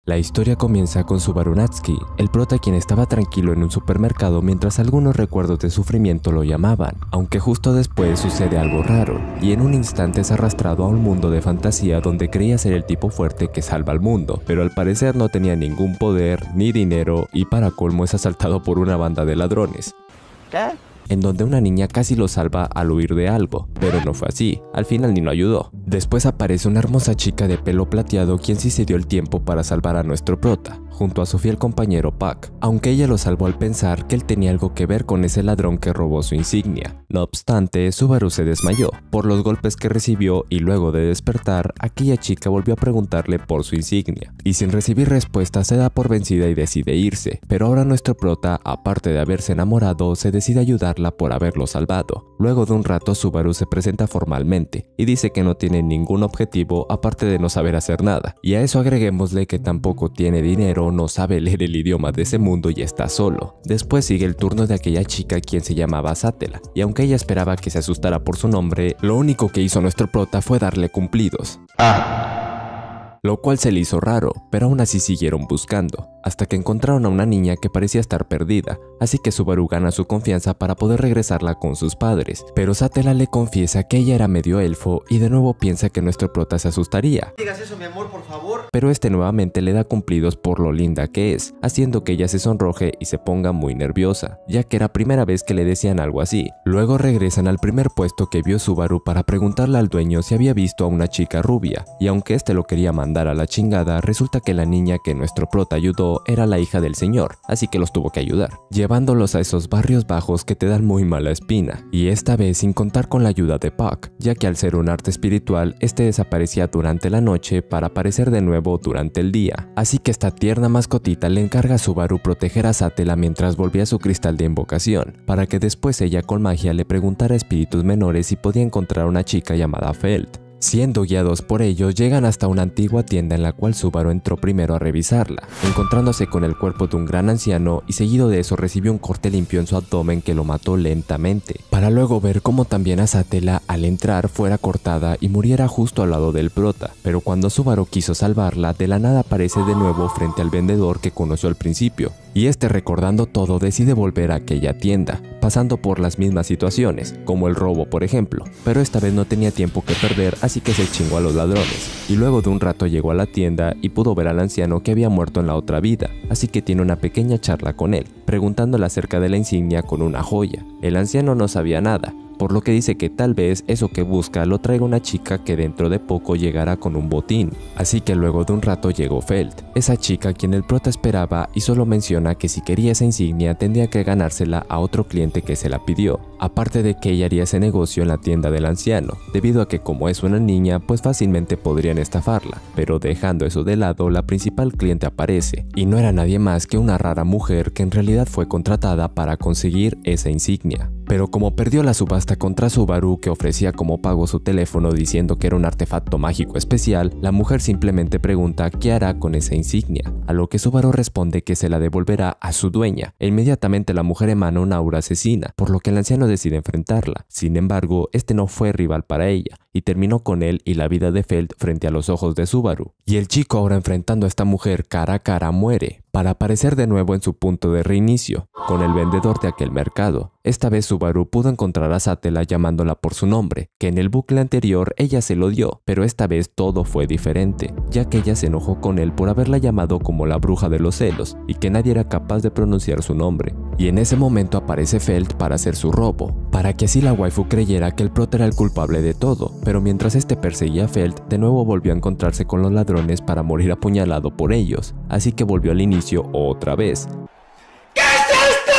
La historia comienza con Subaru Natsuki, el prota quien estaba tranquilo en un supermercado mientras algunos recuerdos de sufrimiento lo llamaban, aunque justo después sucede algo raro, y en un instante es arrastrado a un mundo de fantasía donde creía ser el tipo fuerte que salva al mundo, pero al parecer no tenía ningún poder ni dinero y para colmo es asaltado por una banda de ladrones. ¿Qué? En donde una niña casi lo salva al huir de algo, pero no fue así, al final ni lo ayudó. Después aparece una hermosa chica de pelo plateado quien sí se dio el tiempo para salvar a nuestro prota, junto a su fiel compañero Puck, aunque ella lo salvó al pensar que él tenía algo que ver con ese ladrón que robó su insignia. No obstante, Subaru se desmayó por los golpes que recibió y luego de despertar, aquella chica volvió a preguntarle por su insignia, y sin recibir respuesta se da por vencida y decide irse, pero ahora nuestro prota, aparte de haberse enamorado, se decide ayudarla por haberlo salvado. Luego de un rato Subaru se presenta formalmente y dice que no tiene ningún objetivo aparte de no saber hacer nada, y a eso agreguémosle que tampoco tiene dinero, no sabe leer el idioma de ese mundo y está solo. Después sigue el turno de aquella chica quien se llamaba Satela, y aunque ella esperaba que se asustara por su nombre, lo único que hizo nuestro prota fue darle cumplidos. Lo cual se le hizo raro, pero aún así siguieron buscando, hasta que encontraron a una niña que parecía estar perdida, así que Subaru gana su confianza para poder regresarla con sus padres, pero Satela le confiesa que ella era medio elfo y de nuevo piensa que nuestro prota se asustaría. No digas eso, mi amor, por favor. Pero este nuevamente le da cumplidos por lo linda que es, haciendo que ella se sonroje y se ponga muy nerviosa, ya que era primera vez que le decían algo así. Luego regresan al primer puesto que vio Subaru para preguntarle al dueño si había visto a una chica rubia, y aunque este lo quería mandar a la chingada, resulta que la niña que nuestro prota ayudó era la hija del señor, así que los tuvo que ayudar, llevándolos a esos barrios bajos que te dan muy mala espina, y esta vez sin contar con la ayuda de Puck, ya que al ser un arte espiritual, este desaparecía durante la noche para aparecer de nuevo durante el día, así que esta tierna mascotita le encarga a Subaru proteger a Satela mientras volvía su cristal de invocación, para que después ella con magia le preguntara a espíritus menores si podía encontrar a una chica llamada Feld. Siendo guiados por ellos, llegan hasta una antigua tienda en la cual Subaru entró primero a revisarla, encontrándose con el cuerpo de un gran anciano y seguido de eso recibió un corte limpio en su abdomen que lo mató lentamente, para luego ver cómo también a Satela al entrar fuera cortada y muriera justo al lado del prota, pero cuando Subaru quiso salvarla, de la nada aparece de nuevo frente al vendedor que conoció al principio, y este recordando todo decide volver a aquella tienda, pasando por las mismas situaciones, como el robo por ejemplo, pero esta vez no tenía tiempo que perder, así que se chingó a los ladrones, y luego de un rato llegó a la tienda y pudo ver al anciano que había muerto en la otra vida, así que tiene una pequeña charla con él, preguntándole acerca de la insignia con una joya. El anciano no sabía nada, por lo que dice que tal vez eso que busca lo traiga una chica que dentro de poco llegará con un botín. Así que luego de un rato llegó Feld, esa chica quien el prota esperaba, y solo menciona que si quería esa insignia tendría que ganársela a otro cliente que se la pidió, aparte de que ella haría ese negocio en la tienda del anciano, debido a que como es una niña pues fácilmente podrían estafarla, pero dejando eso de lado la principal cliente aparece, y no era nadie más que una rara mujer que en realidad fue contratada para conseguir esa insignia. Pero como perdió la subasta contra Subaru que ofrecía como pago su teléfono diciendo que era un artefacto mágico especial, la mujer simplemente pregunta qué hará con esa insignia, a lo que Subaru responde que se la devolverá a su dueña, e inmediatamente la mujer emana un aura asesina, por lo que el anciano decide enfrentarla. Sin embargo, este no fue rival para ella, y terminó con él y la vida de Feld frente a los ojos de Subaru. Y el chico ahora enfrentando a esta mujer cara a cara muere, para aparecer de nuevo en su punto de reinicio, con el vendedor de aquel mercado. Esta vez Subaru pudo encontrar a Satela llamándola por su nombre, que en el bucle anterior ella se lo dio, pero esta vez todo fue diferente, ya que ella se enojó con él por haberla llamado como la bruja de los celos, y que nadie era capaz de pronunciar su nombre. Y en ese momento aparece Feld para hacer su robo, para que así la waifu creyera que el prota era el culpable de todo, pero mientras este perseguía a Feld, de nuevo volvió a encontrarse con los ladrones para morir apuñalado por ellos, así que volvió al inicio otra vez. ¿Qué es esto?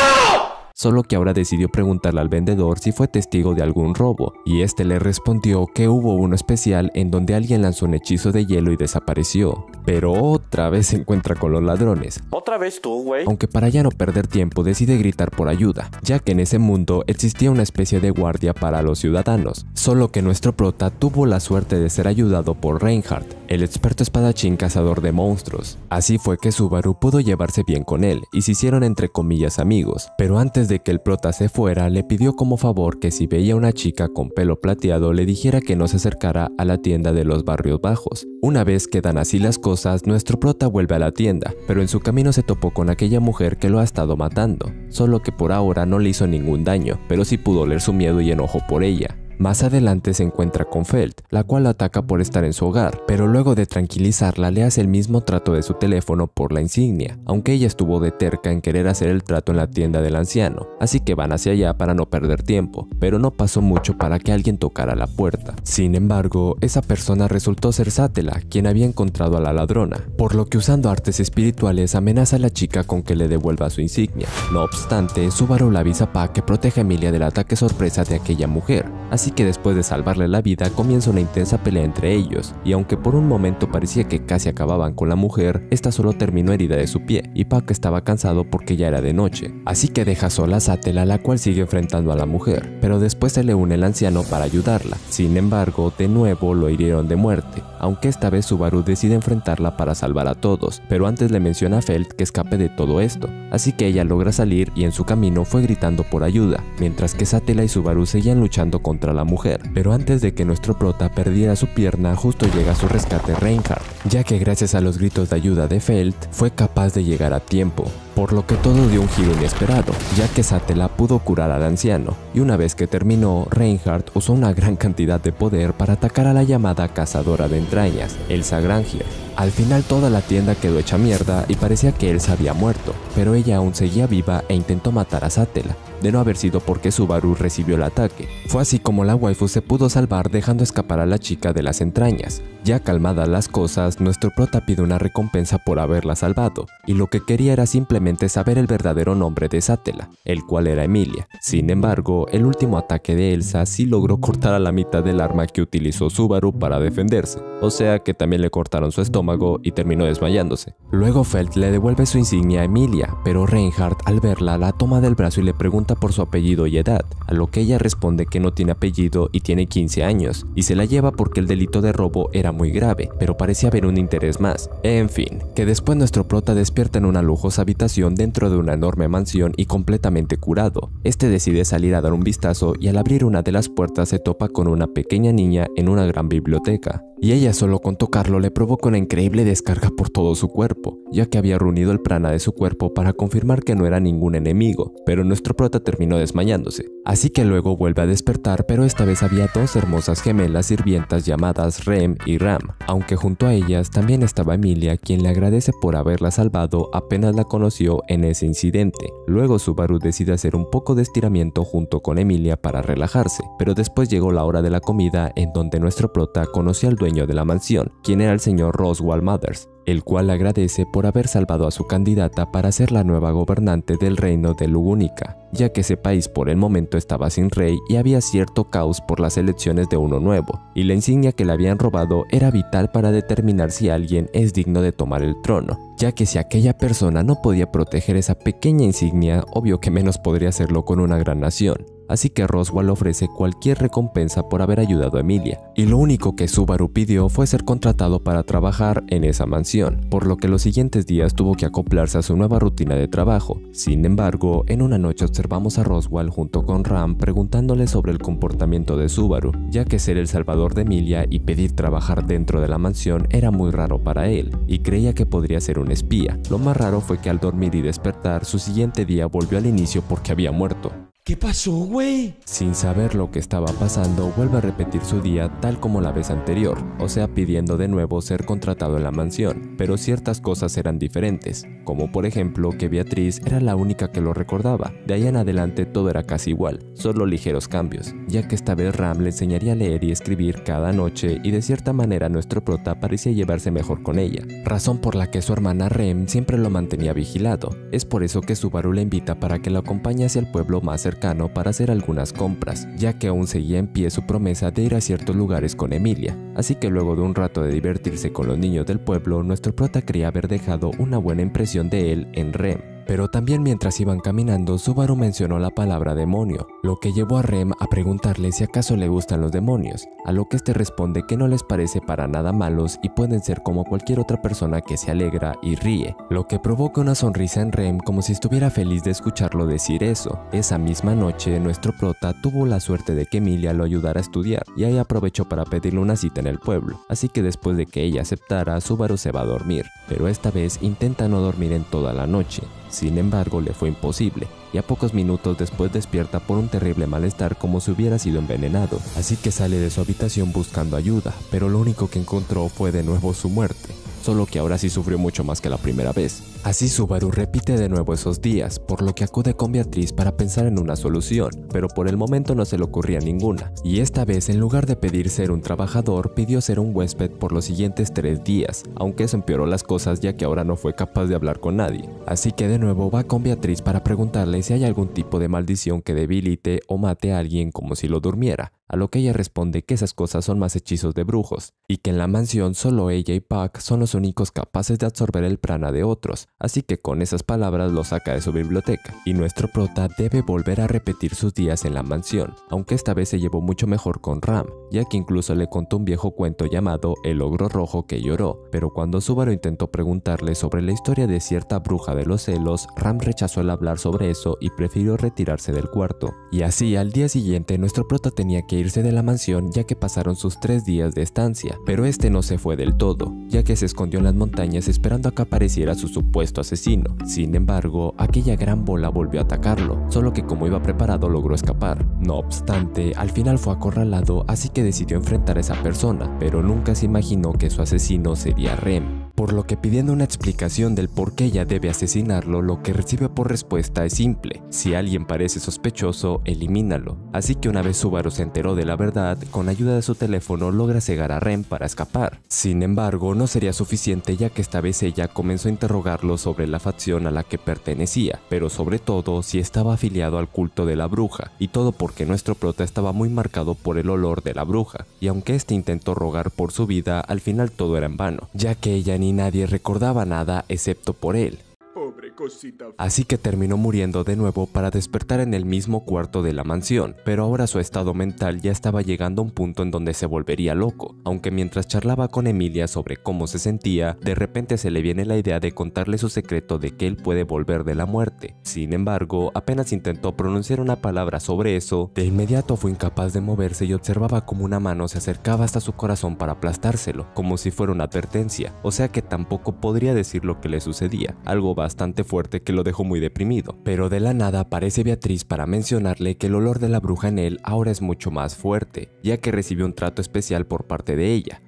Solo que ahora decidió preguntarle al vendedor si fue testigo de algún robo, y este le respondió que hubo uno especial en donde alguien lanzó un hechizo de hielo y desapareció, pero otra vez se encuentra con los ladrones. ¿Otra vez tú, güey? Aunque para ya no perder tiempo decide gritar por ayuda, ya que en ese mundo existía una especie de guardia para los ciudadanos, solo que nuestro prota tuvo la suerte de ser ayudado por Reinhardt, el experto espadachín cazador de monstruos. Así fue que Subaru pudo llevarse bien con él, y se hicieron entre comillas amigos, pero antes de que el prota se fuera, le pidió como favor que si veía una chica con pelo plateado le dijera que no se acercara a la tienda de los barrios bajos. Una vez quedan así las cosas, nuestro prota vuelve a la tienda, pero en su camino se topó con aquella mujer que lo ha estado matando, solo que por ahora no le hizo ningún daño, pero sí pudo oler su miedo y enojo por ella. Más adelante se encuentra con Felt, la cual la ataca por estar en su hogar, pero luego de tranquilizarla le hace el mismo trato de su teléfono por la insignia, aunque ella estuvo de terca en querer hacer el trato en la tienda del anciano, así que van hacia allá para no perder tiempo, pero no pasó mucho para que alguien tocara la puerta. Sin embargo, esa persona resultó ser Satella, quien había encontrado a la ladrona, por lo que usando artes espirituales amenaza a la chica con que le devuelva su insignia. No obstante, Subaru le avisa a Pac que protege a Emilia del ataque sorpresa de aquella mujer, así que después de salvarle la vida comienza una intensa pelea entre ellos, y aunque por un momento parecía que casi acababan con la mujer, esta solo terminó herida de su pie, y Pac estaba cansado porque ya era de noche, así que deja sola a Satella, la cual sigue enfrentando a la mujer, pero después se le une el anciano para ayudarla. Sin embargo, de nuevo lo hirieron de muerte, aunque esta vez Subaru decide enfrentarla para salvar a todos, pero antes le menciona a Felt que escape de todo esto, así que ella logra salir y en su camino fue gritando por ayuda, mientras que Satella y Subaru seguían luchando contra la mujer. Pero antes de que nuestro prota perdiera su pierna, justo llega a su rescate Reinhardt, ya que gracias a los gritos de ayuda de Felt fue capaz de llegar a tiempo, por lo que todo dio un giro inesperado, ya que Satella pudo curar al anciano, y una vez que terminó, Reinhardt usó una gran cantidad de poder para atacar a la llamada cazadora de entrañas, Elsa Granger. Al final toda la tienda quedó hecha mierda y parecía que Elsa había muerto, pero ella aún seguía viva e intentó matar a Satella, de no haber sido porque Subaru recibió el ataque. Fue así como la waifu se pudo salvar dejando escapar a la chica de las entrañas. Ya calmadas las cosas, nuestro prota pide una recompensa por haberla salvado, y lo que quería era simplemente saber el verdadero nombre de Satella, el cual era Emilia. Sin embargo, el último ataque de Elsa sí logró cortar a la mitad del arma que utilizó Subaru para defenderse, o sea que también le cortaron su estómago y terminó desmayándose. Luego Felt le devuelve su insignia a Emilia, pero Reinhardt al verla la toma del brazo y le pregunta por su apellido y edad, a lo que ella responde que no tiene apellido y tiene 15 años, y se la lleva porque el delito de robo era muy grave, pero parecía haber un interés más. En fin, que después nuestro prota despierta en una lujosa habitación dentro de una enorme mansión y completamente curado. Este decide salir a dar un vistazo y al abrir una de las puertas se topa con una pequeña niña en una gran biblioteca, y ella solo con tocarlo le provoca una increíble descarga por todo su cuerpo, ya que había reunido el prana de su cuerpo para confirmar que no era ningún enemigo, pero nuestro prota terminó desmayándose. Así que luego vuelve a despertar, pero esta vez había dos hermosas gemelas sirvientas llamadas Rem y Ram, aunque junto a ellas también estaba Emilia, quien le agradece por haberla salvado apenas la conoció en ese incidente. Luego Subaru decide hacer un poco de estiramiento junto con Emilia para relajarse, pero después llegó la hora de la comida en donde nuestro prota conoció al dueño de la mansión, quien era el señor Roswell Mothers, el cual le agradece por haber salvado a su candidata para ser la nueva gobernante del reino de Lugunica, ya que ese país por el momento estaba sin rey y había cierto caos por las elecciones de uno nuevo, y la insignia que le habían robado era vital para determinar si alguien es digno de tomar el trono, ya que si aquella persona no podía proteger esa pequeña insignia, obvio que menos podría hacerlo con una gran nación. Así que Roswell ofrece cualquier recompensa por haber ayudado a Emilia, y lo único que Subaru pidió fue ser contratado para trabajar en esa mansión, por lo que los siguientes días tuvo que acoplarse a su nueva rutina de trabajo. Sin embargo, en una noche observamos a Roswell junto con Ram preguntándole sobre el comportamiento de Subaru, ya que ser el salvador de Emilia y pedir trabajar dentro de la mansión era muy raro para él, y creía que podría ser un espía. Lo más raro fue que al dormir y despertar, su siguiente día volvió al inicio porque había muerto. ¿Qué pasó, güey? Sin saber lo que estaba pasando, vuelve a repetir su día tal como la vez anterior, o sea pidiendo de nuevo ser contratado en la mansión, pero ciertas cosas eran diferentes, como por ejemplo que Beatriz era la única que lo recordaba. De ahí en adelante todo era casi igual, solo ligeros cambios, ya que esta vez Ram le enseñaría a leer y escribir cada noche y de cierta manera nuestro prota parecía llevarse mejor con ella, razón por la que su hermana Rem siempre lo mantenía vigilado. Es por eso que Subaru le invita para que lo acompañe hacia el pueblo más cercano para hacer algunas compras, ya que aún seguía en pie su promesa de ir a ciertos lugares con Emilia. Así que luego de un rato de divertirse con los niños del pueblo, nuestro prota creía haber dejado una buena impresión de él en Rem. Pero también mientras iban caminando, Subaru mencionó la palabra demonio, lo que llevó a Rem a preguntarle si acaso le gustan los demonios, a lo que este responde que no les parece para nada malos y pueden ser como cualquier otra persona que se alegra y ríe, lo que provoca una sonrisa en Rem como si estuviera feliz de escucharlo decir eso. Esa misma noche, nuestro prota tuvo la suerte de que Emilia lo ayudara a estudiar y ahí aprovechó para pedirle una cita en el pueblo, así que después de que ella aceptara, Subaru se va a dormir, pero esta vez intenta no dormir en toda la noche. Sin embargo, le fue imposible, y a pocos minutos después despierta por un terrible malestar como si hubiera sido envenenado, así que sale de su habitación buscando ayuda, pero lo único que encontró fue de nuevo su muerte, solo que ahora sí sufrió mucho más que la primera vez. Así Subaru repite de nuevo esos días, por lo que acude con Beatriz para pensar en una solución, pero por el momento no se le ocurría ninguna, y esta vez en lugar de pedir ser un trabajador, pidió ser un huésped por los siguientes 3 días, aunque eso empeoró las cosas ya que ahora no fue capaz de hablar con nadie. Así que de nuevo va con Beatriz para preguntarle si hay algún tipo de maldición que debilite o mate a alguien como si lo durmiera, a lo que ella responde que esas cosas son más hechizos de brujos, y que en la mansión solo ella y Puck son los únicos capaces de absorber el prana de otros, así que con esas palabras lo saca de su biblioteca, y nuestro prota debe volver a repetir sus días en la mansión, aunque esta vez se llevó mucho mejor con Ram, ya que incluso le contó un viejo cuento llamado El ogro rojo que lloró, pero cuando Subaru intentó preguntarle sobre la historia de cierta bruja de los celos, Ram rechazó el hablar sobre eso y prefirió retirarse del cuarto, y así al día siguiente nuestro prota tenía que irse de la mansión ya que pasaron sus 3 días de estancia, pero este no se fue del todo, ya que se escondió en las montañas esperando a que apareciera su supuesto asesino. Sin embargo, aquella gran bola volvió a atacarlo, solo que como iba preparado logró escapar. No obstante, al final fue acorralado, así que decidió enfrentar a esa persona, pero nunca se imaginó que su asesino sería Rem. Por lo que pidiendo una explicación del por qué ella debe asesinarlo, lo que recibe por respuesta es simple: si alguien parece sospechoso, elimínalo. Así que una vez Subaru se enteró de la verdad, con ayuda de su teléfono logra cegar a Rem para escapar. Sin embargo, no sería suficiente ya que esta vez ella comenzó a interrogarlo sobre la facción a la que pertenecía, pero sobre todo si estaba afiliado al culto de la bruja, y todo porque nuestro prota estaba muy marcado por el olor de la bruja, y aunque este intentó rogar por su vida, al final todo era en vano, ya que ella ni nadie recordaba nada excepto por él. Pobre cosita. Así que terminó muriendo de nuevo para despertar en el mismo cuarto de la mansión, pero ahora su estado mental ya estaba llegando a un punto en donde se volvería loco, aunque mientras charlaba con Emilia sobre cómo se sentía, de repente se le viene la idea de contarle su secreto de que él puede volver de la muerte. Sin embargo, apenas intentó pronunciar una palabra sobre eso, de inmediato fue incapaz de moverse y observaba como una mano se acercaba hasta su corazón para aplastárselo, como si fuera una advertencia, o sea que tampoco podría decir lo que le sucedía, algo bastante fuerte que lo dejó muy deprimido. Pero de la nada aparece Beatriz para mencionarle que el olor de la bruja en él ahora es mucho más fuerte, ya que recibió un trato especial por parte de ella.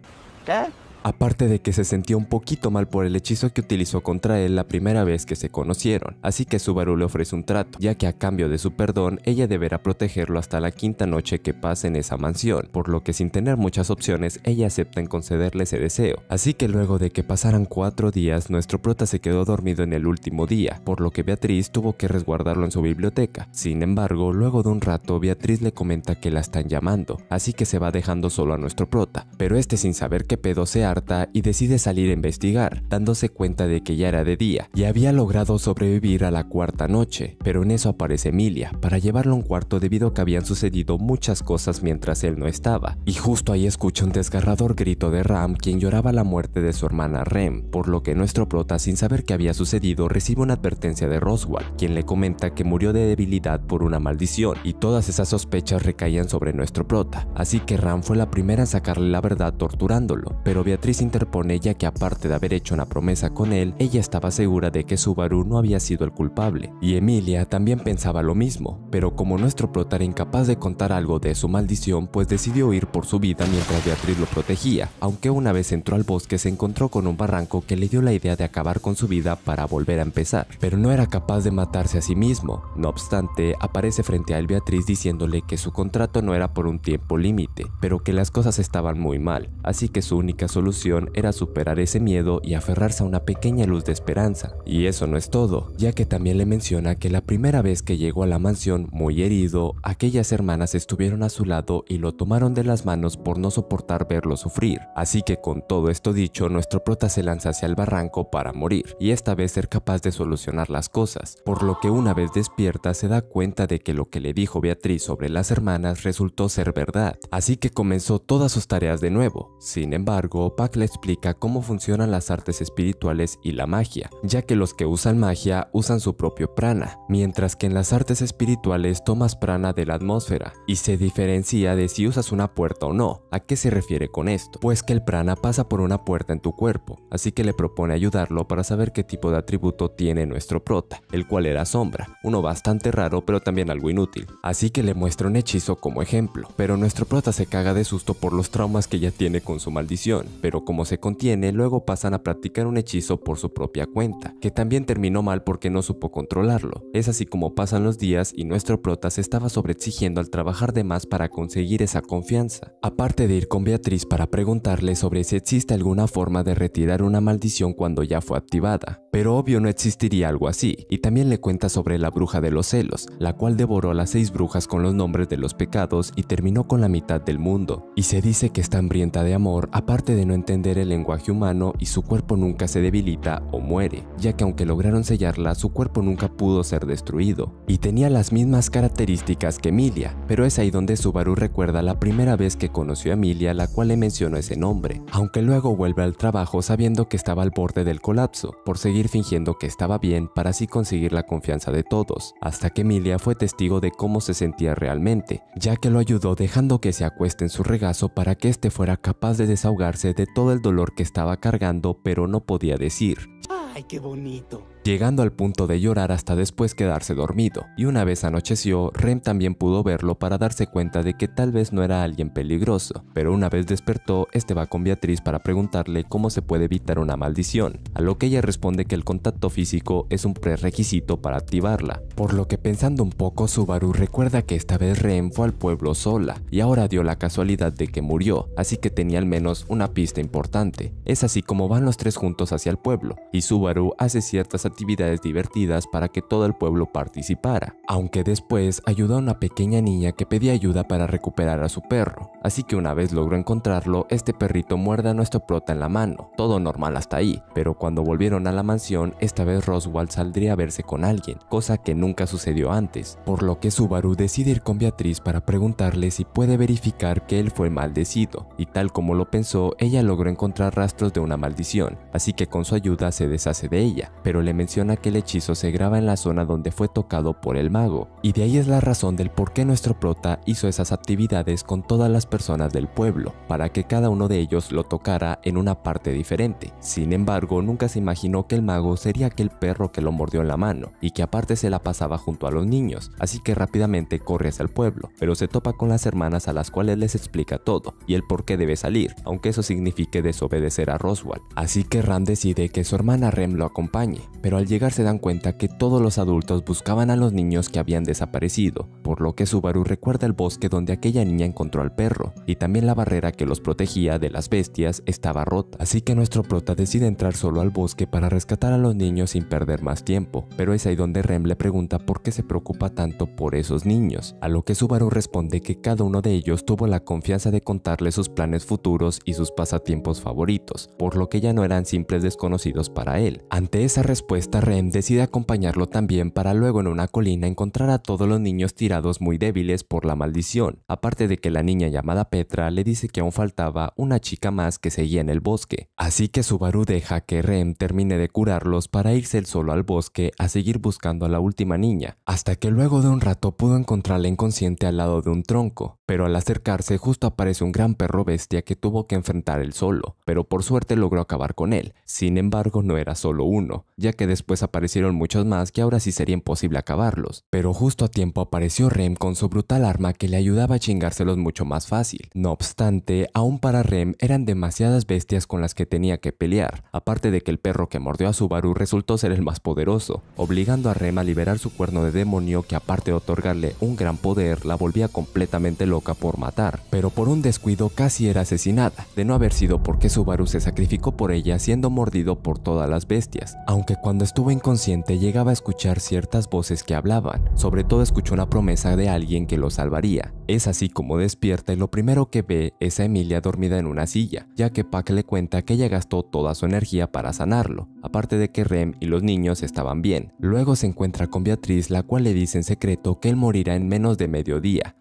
¿Qué? Aparte de que se sentía un poquito mal por el hechizo que utilizó contra él la primera vez que se conocieron, así que Subaru le ofrece un trato, ya que a cambio de su perdón, ella deberá protegerlo hasta la 5ª noche que pase en esa mansión, por lo que sin tener muchas opciones, ella acepta en concederle ese deseo. Así que luego de que pasaran 4 días, nuestro prota se quedó dormido en el último día, por lo que Beatriz tuvo que resguardarlo en su biblioteca. Sin embargo, luego de un rato, Beatriz le comenta que la están llamando, así que se va dejando solo a nuestro prota, pero este sin saber qué pedo se y decide salir a investigar, dándose cuenta de que ya era de día y había logrado sobrevivir a la 4ª noche, pero en eso aparece Emilia para llevarlo a un cuarto debido a que habían sucedido muchas cosas mientras él no estaba, y justo ahí escucha un desgarrador grito de Ram, quien lloraba la muerte de su hermana Rem, por lo que nuestro prota, sin saber qué había sucedido, recibe una advertencia de Roswaal, quien le comenta que murió de debilidad por una maldición, y todas esas sospechas recaían sobre nuestro prota, así que Ram fue la primera en sacarle la verdad torturándolo, pero Beatriz interpone ya que aparte de haber hecho una promesa con él, ella estaba segura de que Subaru no había sido el culpable, y Emilia también pensaba lo mismo, pero como nuestro prota era incapaz de contar algo de su maldición, pues decidió huir por su vida mientras Beatriz lo protegía, aunque una vez entró al bosque se encontró con un barranco que le dio la idea de acabar con su vida para volver a empezar, pero no era capaz de matarse a sí mismo. No obstante, aparece frente a él Beatriz diciéndole que su contrato no era por un tiempo límite, pero que las cosas estaban muy mal, así que su única solución solución era superar ese miedo y aferrarse a una pequeña luz de esperanza. Y eso no es todo, ya que también le menciona que la primera vez que llegó a la mansión muy herido, aquellas hermanas estuvieron a su lado y lo tomaron de las manos por no soportar verlo sufrir. Así que con todo esto dicho, nuestro prota se lanza hacia el barranco para morir, y esta vez ser capaz de solucionar las cosas, por lo que una vez despierta se da cuenta de que lo que le dijo Beatriz sobre las hermanas resultó ser verdad, así que comenzó todas sus tareas de nuevo. Sin embargo, Pac le explica cómo funcionan las artes espirituales y la magia, ya que los que usan magia usan su propio prana, mientras que en las artes espirituales tomas prana de la atmósfera, y se diferencia de si usas una puerta o no. ¿A qué se refiere con esto? Pues que el prana pasa por una puerta en tu cuerpo, así que le propone ayudarlo para saber qué tipo de atributo tiene nuestro prota, el cual era sombra, uno bastante raro pero también algo inútil, así que le muestra un hechizo como ejemplo, pero nuestro prota se caga de susto por los traumas que ya tiene con su maldición, pero como se contiene, luego pasan a practicar un hechizo por su propia cuenta, que también terminó mal porque no supo controlarlo. Es así como pasan los días y nuestro prota se estaba sobreexigiendo al trabajar de más para conseguir esa confianza, aparte de ir con Beatriz para preguntarle sobre si existe alguna forma de retirar una maldición cuando ya fue activada, pero obvio no existiría algo así, y también le cuenta sobre la bruja de los celos, la cual devoró a las 6 brujas con los nombres de los pecados y terminó con la mitad del mundo, y se dice que está hambrienta de amor, aparte de no entender el lenguaje humano, y su cuerpo nunca se debilita o muere, ya que aunque lograron sellarla, su cuerpo nunca pudo ser destruido, y tenía las mismas características que Emilia, pero es ahí donde Subaru recuerda la primera vez que conoció a Emilia, la cual le mencionó ese nombre, aunque luego vuelve al trabajo sabiendo que estaba al borde del colapso, por seguir fingiendo que estaba bien para así conseguir la confianza de todos, hasta que Emilia fue testigo de cómo se sentía realmente, ya que lo ayudó dejando que se acueste en su regazo para que éste fuera capaz de desahogarse de todo el dolor que estaba cargando pero no podía decir. ¡Ay, qué bonito! Llegando al punto de llorar hasta después quedarse dormido, y una vez anocheció, Rem también pudo verlo para darse cuenta de que tal vez no era alguien peligroso, pero una vez despertó, este va con Beatriz para preguntarle cómo se puede evitar una maldición, a lo que ella responde que el contacto físico es un prerequisito para activarla, por lo que pensando un poco, Subaru recuerda que esta vez Rem fue al pueblo sola, y ahora dio la casualidad de que murió, así que tenía al menos una pista importante. Es así como van los tres juntos hacia el pueblo, y Subaru hace ciertas actividades divertidas para que todo el pueblo participara, aunque después ayudó a una pequeña niña que pedía ayuda para recuperar a su perro, así que una vez logró encontrarlo, este perrito muerde a nuestro prota en la mano, todo normal hasta ahí, pero cuando volvieron a la mansión, esta vez Roswaal saldría a verse con alguien, cosa que nunca sucedió antes, por lo que Subaru decide ir con Beatriz para preguntarle si puede verificar que él fue maldecido, y tal como lo pensó, ella logró encontrar rastros de una maldición, así que con su ayuda se deshace de ella, pero le menciona que el hechizo se graba en la zona donde fue tocado por el mago, y de ahí es la razón del por qué nuestro prota hizo esas actividades con todas las personas del pueblo, para que cada uno de ellos lo tocara en una parte diferente. Sin embargo, nunca se imaginó que el mago sería aquel perro que lo mordió en la mano, y que aparte se la pasaba junto a los niños, así que rápidamente corre hacia el pueblo, pero se topa con las hermanas a las cuales les explica todo, y el por qué debe salir, aunque eso signifique desobedecer a Roswaal. Así que Ram decide que su hermana Rem lo acompañe, pero al llegar se dan cuenta que todos los adultos buscaban a los niños que habían desaparecido, por lo que Subaru recuerda el bosque donde aquella niña encontró al perro, y también la barrera que los protegía de las bestias estaba rota, así que nuestro prota decide entrar solo al bosque para rescatar a los niños sin perder más tiempo, pero es ahí donde Rem le pregunta por qué se preocupa tanto por esos niños, a lo que Subaru responde que cada uno de ellos tuvo la confianza de contarle sus planes futuros y sus pasatiempos favoritos, por lo que ya no eran simples desconocidos para él. Ante esa respuesta, Rem decide acompañarlo también para luego en una colina encontrar a todos los niños tirados muy débiles por la maldición, aparte de que la niña llamada Petra le dice que aún faltaba una chica más que seguía en el bosque, así que Subaru deja que Rem termine de curarlos para irse él solo al bosque a seguir buscando a la última niña, hasta que luego de un rato pudo encontrarla inconsciente al lado de un tronco, pero al acercarse justo aparece un gran perro bestia que tuvo que enfrentar él solo, pero por suerte logró acabar con él. Sin embargo, no era solo uno, ya que después aparecieron muchos más que ahora sí sería imposible acabarlos, pero justo a tiempo apareció Rem con su brutal arma que le ayudaba a chingárselos mucho más fácil. No obstante, aún para Rem eran demasiadas bestias con las que tenía que pelear, aparte de que el perro que mordió a Subaru resultó ser el más poderoso, obligando a Rem a liberar su cuerno de demonio que aparte de otorgarle un gran poder, la volvía completamente loca por matar, pero por un descuido casi era asesinada, de no haber sido porque Subaru se sacrificó por ella siendo mordido por todas las bestias, aunque cuando estuvo inconsciente llegaba a escuchar ciertas voces que hablaban, sobre todo escuchó una promesa de alguien que lo salvaría. Es así como despierta y lo primero que ve es a Emilia dormida en una silla, ya que Puck le cuenta que ella gastó toda su energía para sanarlo, aparte de que Rem y los niños estaban bien. Luego se encuentra con Beatriz, la cual le dice en secreto que él morirá en menos de mediodía,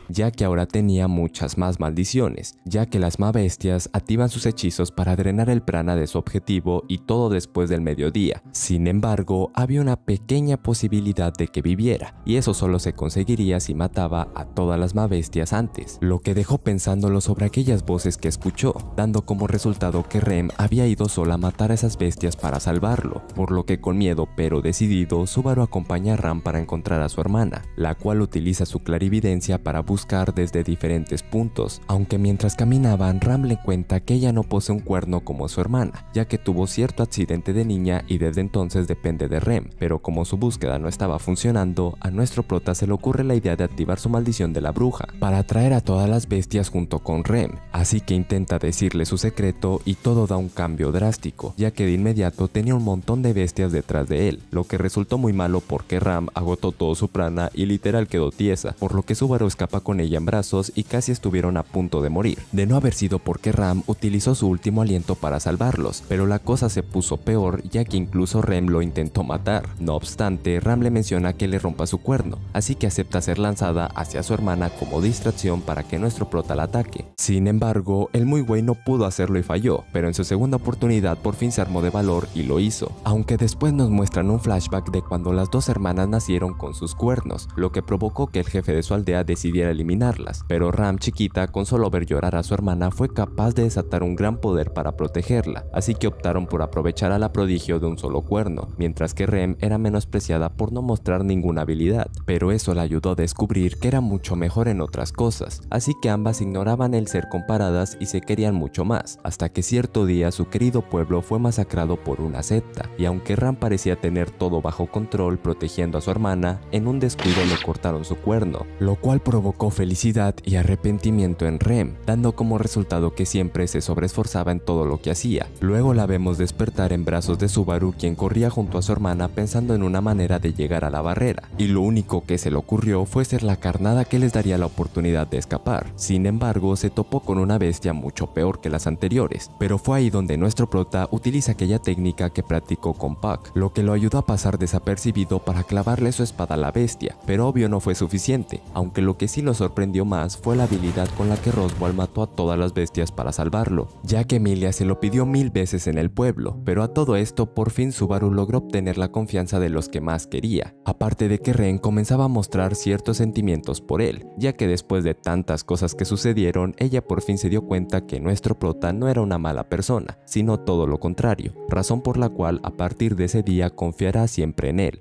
ya que ahora tenía muchas más maldiciones, ya que las más bestias activan sus hechizos para drenar el prana de su objetivo y todo después del mediodía. Sin embargo, había una pequeña posibilidad de que viviera, y eso solo se conseguiría si mataba a todas las más bestias antes, lo que dejó pensándolo sobre aquellas voces que escuchó, dando como resultado que Rem había ido sola a matar a esas bestias para salvarlo, por lo que con miedo pero decidido, Subaru acompaña a Ram para encontrar a su hermana, la cual utiliza su clarividencia para buscar desde diferentes puntos, aunque mientras caminaban Ram le cuenta que ella no posee un cuerno como su hermana, ya que tuvo cierto accidente de niña y desde entonces depende de Rem, pero como su búsqueda no estaba funcionando, a nuestro prota se le ocurre la idea de activar su maldición de la bruja, para atraer a todas las bestias junto con Rem, así que intenta decirle su secreto y todo da un cambio drástico, ya que de inmediato tenía un montón de bestias detrás de él, lo que resultó muy malo porque Ram agotó todo su prana y literal quedó tiesa, por lo que Subaru escapa con ella en brazos y casi estuvieron a punto de morir, de no haber sido porque Ram utilizó su último aliento para salvarlos, pero la cosa se puso peor ya que incluso Rem lo intentó matar. No obstante, Ram le menciona que le rompa su cuerno, así que acepta ser lanzada hacia su hermana como distracción para que nuestro prota la ataque. Sin embargo, el muy güey no pudo hacerlo y falló, pero en su segunda oportunidad por fin se armó de valor y lo hizo, aunque después nos muestran un flashback de cuando las dos hermanas nacieron con sus cuernos, lo que provocó que el jefe de su aldea decidiera eliminarlas, pero Ram chiquita con solo ver llorar a su hermana fue capaz de desatar un gran poder para protegerla, así que optaron por aprovechar a la prodigio de un solo cuerno, mientras que Rem era menospreciada por no mostrar ninguna habilidad, pero eso la ayudó a descubrir que era mucho mejor en otras cosas, así que ambas ignoraban el ser comparadas y se querían mucho más, hasta que cierto día su querido pueblo fue masacrado por una secta, y aunque Ram parecía tener todo bajo control protegiendo a su hermana, en un descuido le cortaron su cuerno, lo cual provocó felicidad y arrepentimiento en Rem, dando como resultado que siempre se sobreesforzaba en todo lo que hacía. Luego la vemos despertar en brazos de Subaru, quien corría junto a su hermana pensando en una manera de llegar a la barrera, y lo único que se le ocurrió fue ser la carnada que les daría la oportunidad de escapar. Sin embargo, se topó con una bestia mucho peor que las anteriores, pero fue ahí donde nuestro prota utiliza aquella técnica que practicó con Puck, lo que lo ayudó a pasar desapercibido para clavarle su espada a la bestia, pero obvio no fue suficiente, aunque lo que sí lo sorprendió más fue la habilidad con la que Roswaal mató a todas las bestias para salvarlo, ya que Emilia se lo pidió 1000 veces en el pueblo, pero a todo esto por fin Subaru logró obtener la confianza de los que más quería, aparte de que Ren comenzaba a mostrar ciertos sentimientos por él, ya que después de tantas cosas que sucedieron, ella por fin se dio cuenta que nuestro prota no era una mala persona, sino todo lo contrario, razón por la cual a partir de ese día confiará siempre en él.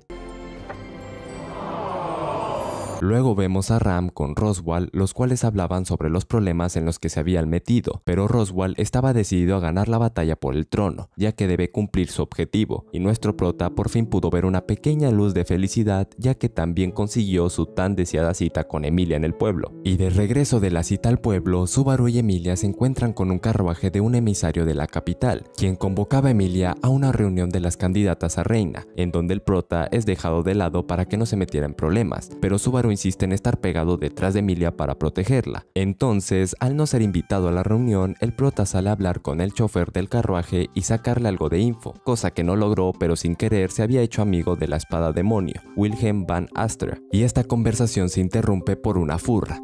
Luego vemos a Ram con Roswaal, los cuales hablaban sobre los problemas en los que se habían metido, pero Roswaal estaba decidido a ganar la batalla por el trono, ya que debe cumplir su objetivo, y nuestro prota por fin pudo ver una pequeña luz de felicidad, ya que también consiguió su tan deseada cita con Emilia en el pueblo. Y de regreso de la cita al pueblo, Subaru y Emilia se encuentran con un carruaje de un emisario de la capital, quien convocaba a Emilia a una reunión de las candidatas a reina, en donde el prota es dejado de lado para que no se metiera en problemas, pero Subaru insiste en estar pegado detrás de Emilia para protegerla. Entonces, al no ser invitado a la reunión, el prota sale a hablar con el chofer del carruaje y sacarle algo de info, cosa que no logró, pero sin querer se había hecho amigo de la espada demonio, Wilhelm van Astra, y esta conversación se interrumpe por una furra,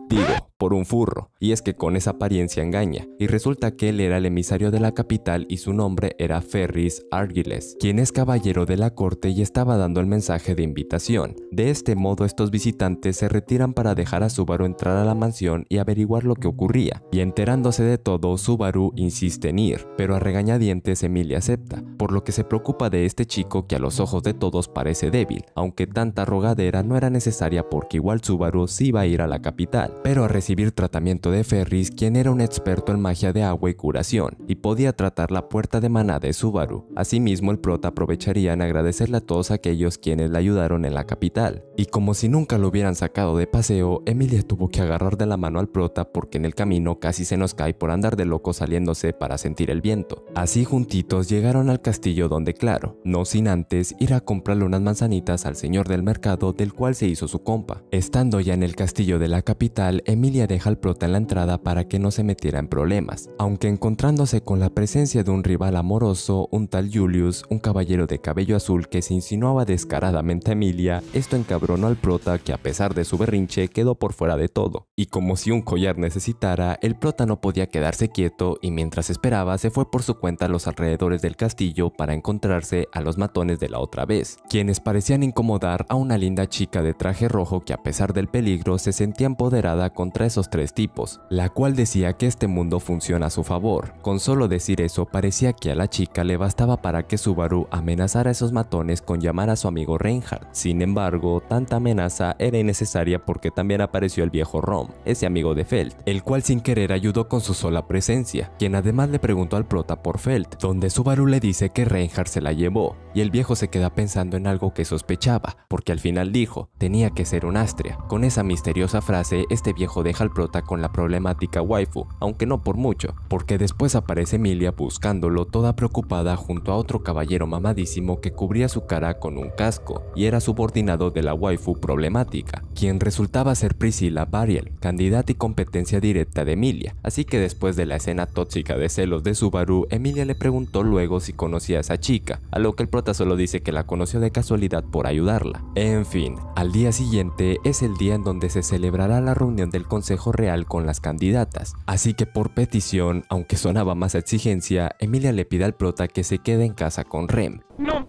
por un furro, y es que con esa apariencia engaña, y resulta que él era el emisario de la capital y su nombre era Ferris Argiles, quien es caballero de la corte y estaba dando el mensaje de invitación. De este modo estos visitantes se retiran para dejar a Subaru entrar a la mansión y averiguar lo que ocurría, y enterándose de todo, Subaru insiste en ir, pero a regañadientes Emilia acepta, por lo que se preocupa de este chico que a los ojos de todos parece débil, aunque tanta rogadera no era necesaria porque igual Subaru sí iba a ir a la capital, pero a recibir tratamiento de Ferris, quien era un experto en magia de agua y curación, y podía tratar la puerta de maná de Subaru. Asimismo, el prota aprovecharía en agradecerle a todos aquellos quienes le ayudaron en la capital, y como si nunca lo hubieran sacado sacado de paseo, Emilia tuvo que agarrar de la mano al prota porque en el camino casi se nos cae por andar de loco saliéndose para sentir el viento. Así juntitos llegaron al castillo donde, claro, no sin antes ir a comprarle unas manzanitas al señor del mercado del cual se hizo su compa. Estando ya en el castillo de la capital, Emilia deja al prota en la entrada para que no se metiera en problemas, aunque encontrándose con la presencia de un rival amoroso, un tal Julius, un caballero de cabello azul que se insinuaba descaradamente a Emilia, esto encabronó al prota que a pesar de su berrinche quedó por fuera de todo. Y como si un collar necesitara, el prota no podía quedarse quieto y mientras esperaba se fue por su cuenta a los alrededores del castillo para encontrarse a los matones de la otra vez, quienes parecían incomodar a una linda chica de traje rojo que a pesar del peligro se sentía empoderada contra esos tres tipos, la cual decía que este mundo funciona a su favor. Con solo decir eso parecía que a la chica le bastaba para que Subaru amenazara a esos matones con llamar a su amigo Reinhardt. Sin embargo, tanta amenaza era innecesaria porque también apareció el viejo Rom, ese amigo de Feld, el cual sin querer ayudó con su sola presencia, quien además le preguntó al prota por Feld, donde Subaru le dice que Reinhardt se la llevó, y el viejo se queda pensando en algo que sospechaba, porque al final dijo, tenía que ser un Astria. Con esa misteriosa frase, este viejo deja al prota con la problemática waifu, aunque no por mucho, porque después aparece Emilia buscándolo toda preocupada junto a otro caballero mamadísimo que cubría su cara con un casco, y era subordinado de la waifu problemática, quien resultaba ser Priscilla Bariel, candidata y competencia directa de Emilia. Así que después de la escena tóxica de celos de Subaru, Emilia le preguntó luego si conocía a esa chica, a lo que el prota solo dice que la conoció de casualidad por ayudarla. En fin, al día siguiente es el día en donde se celebrará la reunión del Consejo Real con las candidatas, así que por petición, aunque sonaba más a exigencia, Emilia le pide al prota que se quede en casa con Rem. No.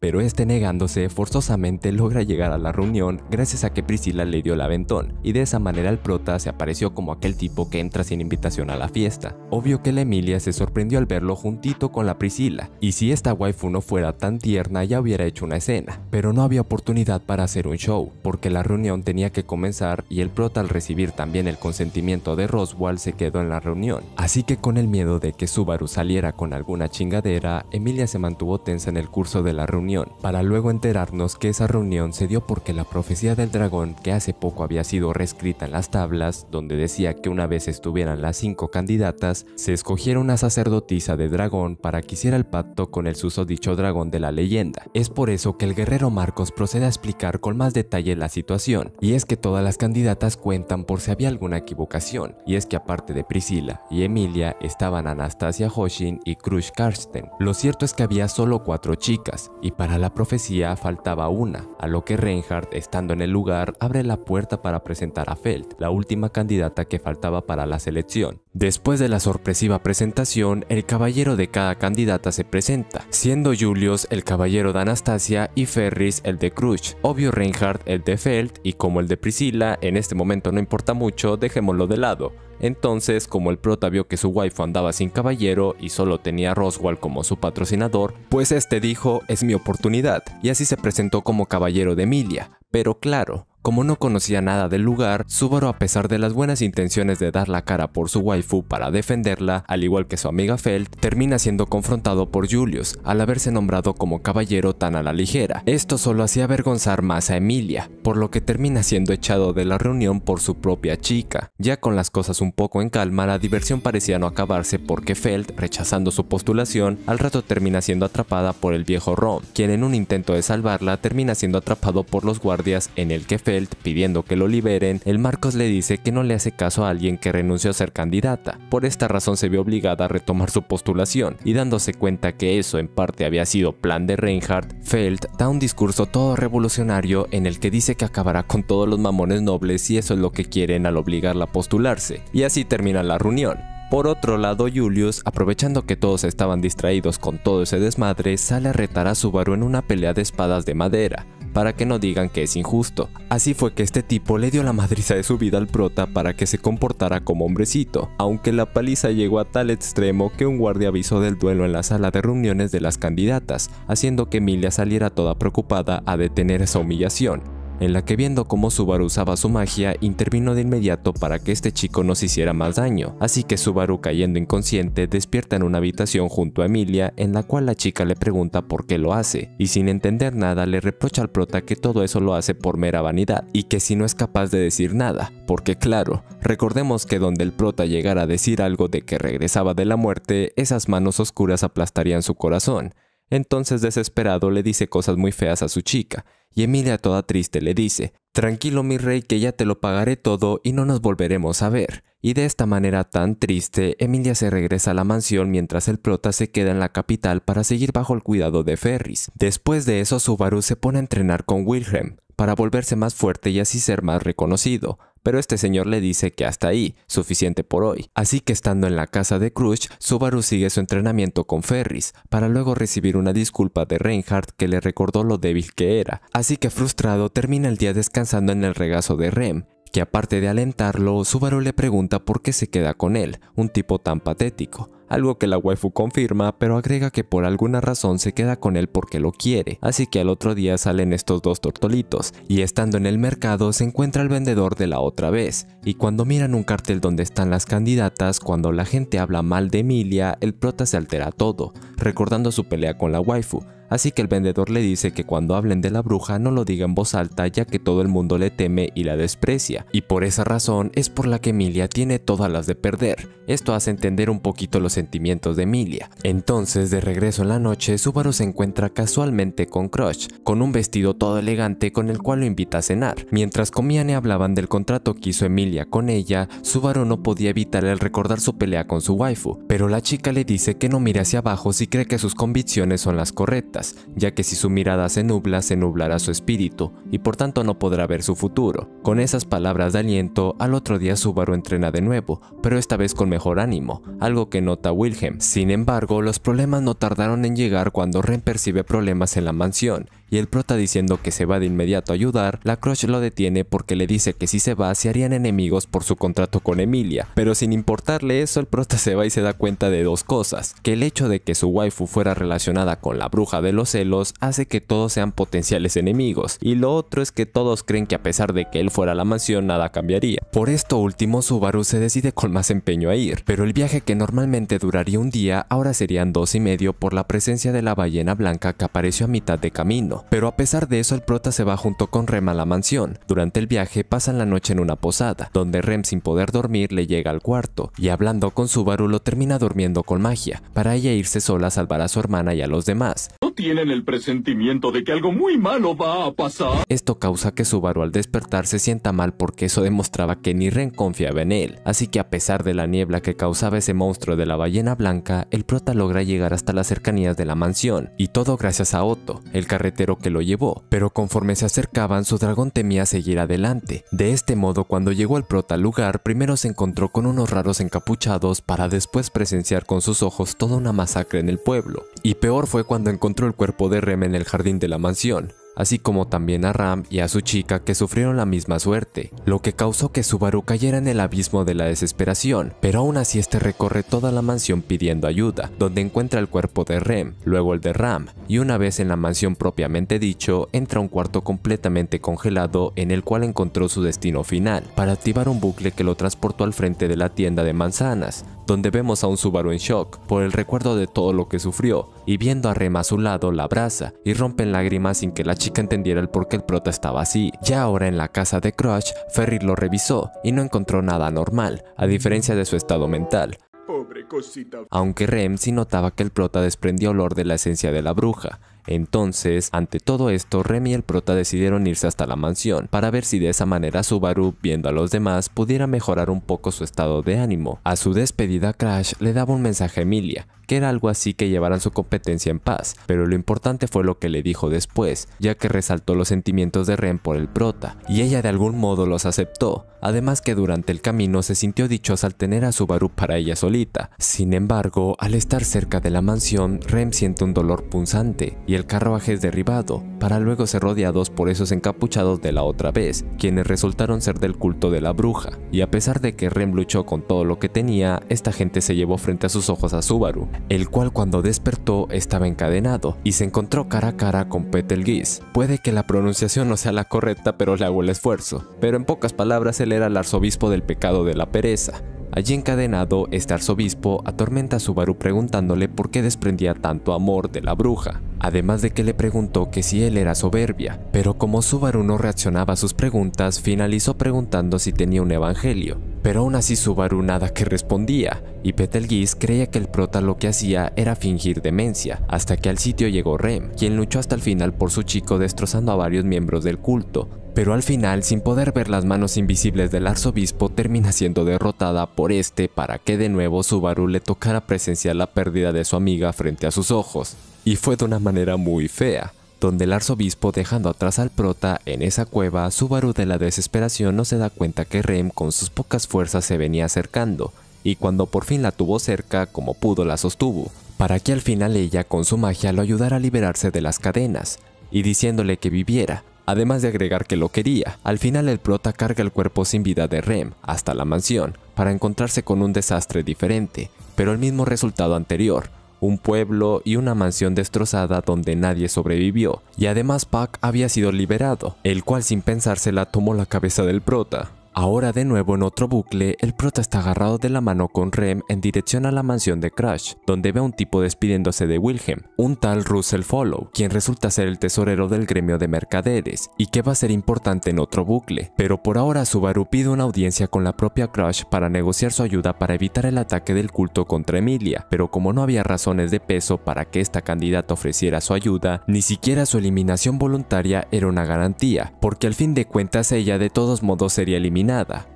Pero este negándose, forzosamente logra llegar a la reunión gracias a que Priscilla le dio el aventón, y de esa manera el prota se apareció como aquel tipo que entra sin invitación a la fiesta. Obvio que la Emilia se sorprendió al verlo juntito con la Priscilla, y si esta waifu no fuera tan tierna ya hubiera hecho una escena, pero no había oportunidad para hacer un show, porque la reunión tenía que comenzar y el prota al recibir también el consentimiento de Roswaal se quedó en la reunión. Así que con el miedo de que Subaru saliera con alguna chingadera, Emilia se mantuvo tensa en el curso de la reunión, para luego enterarnos que esa reunión se dio porque la profecía del dragón, que hace poco había sido reescrita en las tablas, donde decía que una vez estuvieran las 5 candidatas, se escogiera una sacerdotisa de dragón para que hiciera el pacto con el susodicho dragón de la leyenda. Es por eso que el guerrero Marcos procede a explicar con más detalle la situación, y es que todas las candidatas cuentan por si había alguna equivocación, y es que aparte de Priscilla y Emilia estaban Anastasia Hoshin y Krush Karsten. Lo cierto es que había solo 4 chicas, y para la profecía faltaba una, a lo que Reinhardt, estando en el lugar, abre la puerta para presentar a Feld, la última candidata que faltaba para la selección. Después de la sorpresiva presentación, el caballero de cada candidata se presenta, siendo Julius el caballero de Anastasia y Ferris el de Krush, obvio Reinhardt el de Feld, y como el de Priscilla en este momento no importa mucho, dejémoslo de lado. Entonces, como el prota vio que su waifu andaba sin caballero y solo tenía a Roswaal como su patrocinador, pues este dijo, es mi oportunidad, y así se presentó como caballero de Emilia. Pero claro, como no conocía nada del lugar, Subaru, a pesar de las buenas intenciones de dar la cara por su waifu para defenderla, al igual que su amiga Feld, termina siendo confrontado por Julius, al haberse nombrado como caballero tan a la ligera. Esto solo hacía avergonzar más a Emilia, por lo que termina siendo echado de la reunión por su propia chica. Ya con las cosas un poco en calma, la diversión parecía no acabarse porque Feld, rechazando su postulación, al rato termina siendo atrapada por el viejo Rom, quien en un intento de salvarla termina siendo atrapado por los guardias, en el que Feld, pidiendo que lo liberen, el Marcos le dice que no le hace caso a alguien que renunció a ser candidata. Por esta razón se vio obligada a retomar su postulación, y dándose cuenta que eso en parte había sido plan de Reinhardt, Feld da un discurso todo revolucionario en el que dice que acabará con todos los mamones nobles y eso es lo que quieren al obligarla a postularse, y así termina la reunión. Por otro lado, Julius, aprovechando que todos estaban distraídos con todo ese desmadre, sale a retar a Subaru en una pelea de espadas de madera, para que no digan que es injusto. Así fue que este tipo le dio la madriza de su vida al prota para que se comportara como hombrecito, aunque la paliza llegó a tal extremo que un guardia avisó del duelo en la sala de reuniones de las candidatas, haciendo que Emilia saliera toda preocupada a detener esa humillación. en la que viendo cómo Subaru usaba su magia, intervino de inmediato para que este chico no se hiciera más daño, así que Subaru, cayendo inconsciente, despierta en una habitación junto a Emilia, en la cual la chica le pregunta por qué lo hace, y sin entender nada le reprocha al prota que todo eso lo hace por mera vanidad, y que si no es capaz de decir nada, porque claro, recordemos que donde el prota llegara a decir algo de que regresaba de la muerte, esas manos oscuras aplastarían su corazón. Entonces, desesperado, le dice cosas muy feas a su chica, y Emilia, toda triste, le dice: «Tranquilo, mi rey, que ya te lo pagaré todo y no nos volveremos a ver». Y de esta manera tan triste, Emilia se regresa a la mansión mientras el prota se queda en la capital para seguir bajo el cuidado de Ferris. Después de eso, Subaru se pone a entrenar con Wilhelm para volverse más fuerte y así ser más reconocido. Pero este señor le dice que hasta ahí, suficiente por hoy. Así que estando en la casa de Crush, Subaru sigue su entrenamiento con Ferris, para luego recibir una disculpa de Reinhardt que le recordó lo débil que era. Así que frustrado, termina el día descansando en el regazo de Rem, que aparte de alentarlo, Subaru le pregunta por qué se queda con él, un tipo tan patético. Algo que la waifu confirma, pero agrega que por alguna razón se queda con él porque lo quiere. Así que al otro día salen estos dos tortolitos, y estando en el mercado se encuentra el vendedor de la otra vez. Y cuando miran un cartel donde están las candidatas, cuando la gente habla mal de Emilia, el prota se altera todo, recordando su pelea con la waifu. Así que el vendedor le dice que cuando hablen de la bruja no lo diga en voz alta, ya que todo el mundo le teme y la desprecia, y por esa razón es por la que Emilia tiene todas las de perder. Esto hace entender un poquito los sentimientos de Emilia. Entonces, de regreso en la noche, Subaru se encuentra casualmente con Crush, con un vestido todo elegante con el cual lo invita a cenar. Mientras comían y hablaban del contrato que hizo Emilia con ella, Subaru no podía evitar el recordar su pelea con su waifu, pero la chica le dice que no mire hacia abajo si cree que sus convicciones son las correctas, ya que si su mirada se nublará su espíritu, y por tanto no podrá ver su futuro. Con esas palabras de aliento, al otro día Subaru entrena de nuevo, pero esta vez con mejor ánimo, algo que nota Wilhelm. Sin embargo, los problemas no tardaron en llegar cuando Ren percibe problemas en la mansión, y el prota diciendo que se va de inmediato a ayudar, la Crush lo detiene porque le dice que si se va se harían enemigos por su contrato con Emilia. Pero sin importarle eso, el prota se va y se da cuenta de dos cosas: que el hecho de que su waifu fuera relacionada con la bruja de los celos hace que todos sean potenciales enemigos, y lo otro es que todos creen que a pesar de que él fuera a la mansión nada cambiaría. Por esto último, Subaru se decide con más empeño a ir, pero el viaje que normalmente duraría un día ahora serían 2 y medio por la presencia de la ballena blanca que apareció a mitad de camino. Pero a pesar de eso, el prota se va junto con Rem a la mansión. Durante el viaje pasan la noche en una posada, donde Rem, sin poder dormir, le llega al cuarto, y hablando con Subaru lo termina durmiendo con magia, para ella irse sola a salvar a su hermana y a los demás. ¿No tienen el presentimiento de que algo muy malo va a pasar? Esto causa que Subaru al despertar se sienta mal porque eso demostraba que ni Ren confiaba en él, así que a pesar de la niebla que causaba ese monstruo de la ballena blanca, el prota logra llegar hasta las cercanías de la mansión, y todo gracias a Otto, el carretero que lo llevó, pero conforme se acercaban su dragón temía seguir adelante. De este modo, cuando llegó el prota al lugar, primero se encontró con unos raros encapuchados para después presenciar con sus ojos toda una masacre en el pueblo, y peor fue cuando encontró el cuerpo de Rem en el jardín de la mansión, así como también a Ram y a su chica que sufrieron la misma suerte, lo que causó que Subaru cayera en el abismo de la desesperación, pero aún así este recorre toda la mansión pidiendo ayuda, donde encuentra el cuerpo de Rem, luego el de Ram, y una vez en la mansión propiamente dicho, entra a un cuarto completamente congelado en el cual encontró su destino final, para activar un bucle que lo transportó al frente de la tienda de manzanas, donde vemos a un Subaru en shock por el recuerdo de todo lo que sufrió, y viendo a Rem a su lado la abraza y rompe en lágrimas sin que la chica entendiera el por qué el prota estaba así. Ya ahora en la casa de Crush, Ferris lo revisó y no encontró nada anormal, a diferencia de su estado mental. Pobre cosita. Aunque Rem sí notaba que el prota desprendía olor de la esencia de la bruja. Entonces, ante todo esto, Rem y el prota decidieron irse hasta la mansión para ver si de esa manera Subaru, viendo a los demás, pudiera mejorar un poco su estado de ánimo. A su despedida, Crash le daba un mensaje a Emilia, que era algo así que llevaran su competencia en paz, pero lo importante fue lo que le dijo después, ya que resaltó los sentimientos de Rem por el prota, y ella de algún modo los aceptó, además que durante el camino se sintió dichosa al tener a Subaru para ella solita. Sin embargo, al estar cerca de la mansión, Rem siente un dolor punzante, y y el carruaje es derribado, para luego ser rodeados por esos encapuchados de la otra vez, quienes resultaron ser del culto de la bruja, y a pesar de que Rem luchó con todo lo que tenía, esta gente se llevó frente a sus ojos a Subaru, el cual cuando despertó estaba encadenado y se encontró cara a cara con Betelgeuse. Puede que la pronunciación no sea la correcta, pero le hago el esfuerzo, pero en pocas palabras él era el arzobispo del pecado de la pereza. Allí encadenado, este arzobispo atormenta a Subaru preguntándole por qué desprendía tanto amor de la bruja, además de que le preguntó que si él era soberbia, pero como Subaru no reaccionaba a sus preguntas, finalizó preguntando si tenía un evangelio. Pero aún así Subaru nada que respondía, y Betelgeuse creía que el prota lo que hacía era fingir demencia, hasta que al sitio llegó Rem, quien luchó hasta el final por su chico destrozando a varios miembros del culto, pero al final, sin poder ver las manos invisibles del arzobispo, termina siendo derrotada por este para que de nuevo Subaru le tocara presenciar la pérdida de su amiga frente a sus ojos. Y fue de una manera muy fea, donde el arzobispo, dejando atrás al prota en esa cueva, Subaru de la desesperación no se da cuenta que Rem con sus pocas fuerzas se venía acercando, y cuando por fin la tuvo cerca, como pudo la sostuvo, para que al final ella con su magia lo ayudara a liberarse de las cadenas, y diciéndole que viviera. Además de agregar que lo quería, al final el prota carga el cuerpo sin vida de Rem hasta la mansión para encontrarse con un desastre diferente, pero el mismo resultado anterior, un pueblo y una mansión destrozada donde nadie sobrevivió, y además Puck había sido liberado, el cual sin pensársela tomó la cabeza del prota. Ahora de nuevo en otro bucle, el prota está agarrado de la mano con Rem en dirección a la mansión de Crash, donde ve a un tipo despidiéndose de Wilhelm, un tal Russell Follow, quien resulta ser el tesorero del gremio de mercaderes, y que va a ser importante en otro bucle. Pero por ahora Subaru pide una audiencia con la propia Crash para negociar su ayuda para evitar el ataque del culto contra Emilia, pero como no había razones de peso para que esta candidata ofreciera su ayuda, ni siquiera su eliminación voluntaria era una garantía, porque al fin de cuentas ella de todos modos sería eliminada.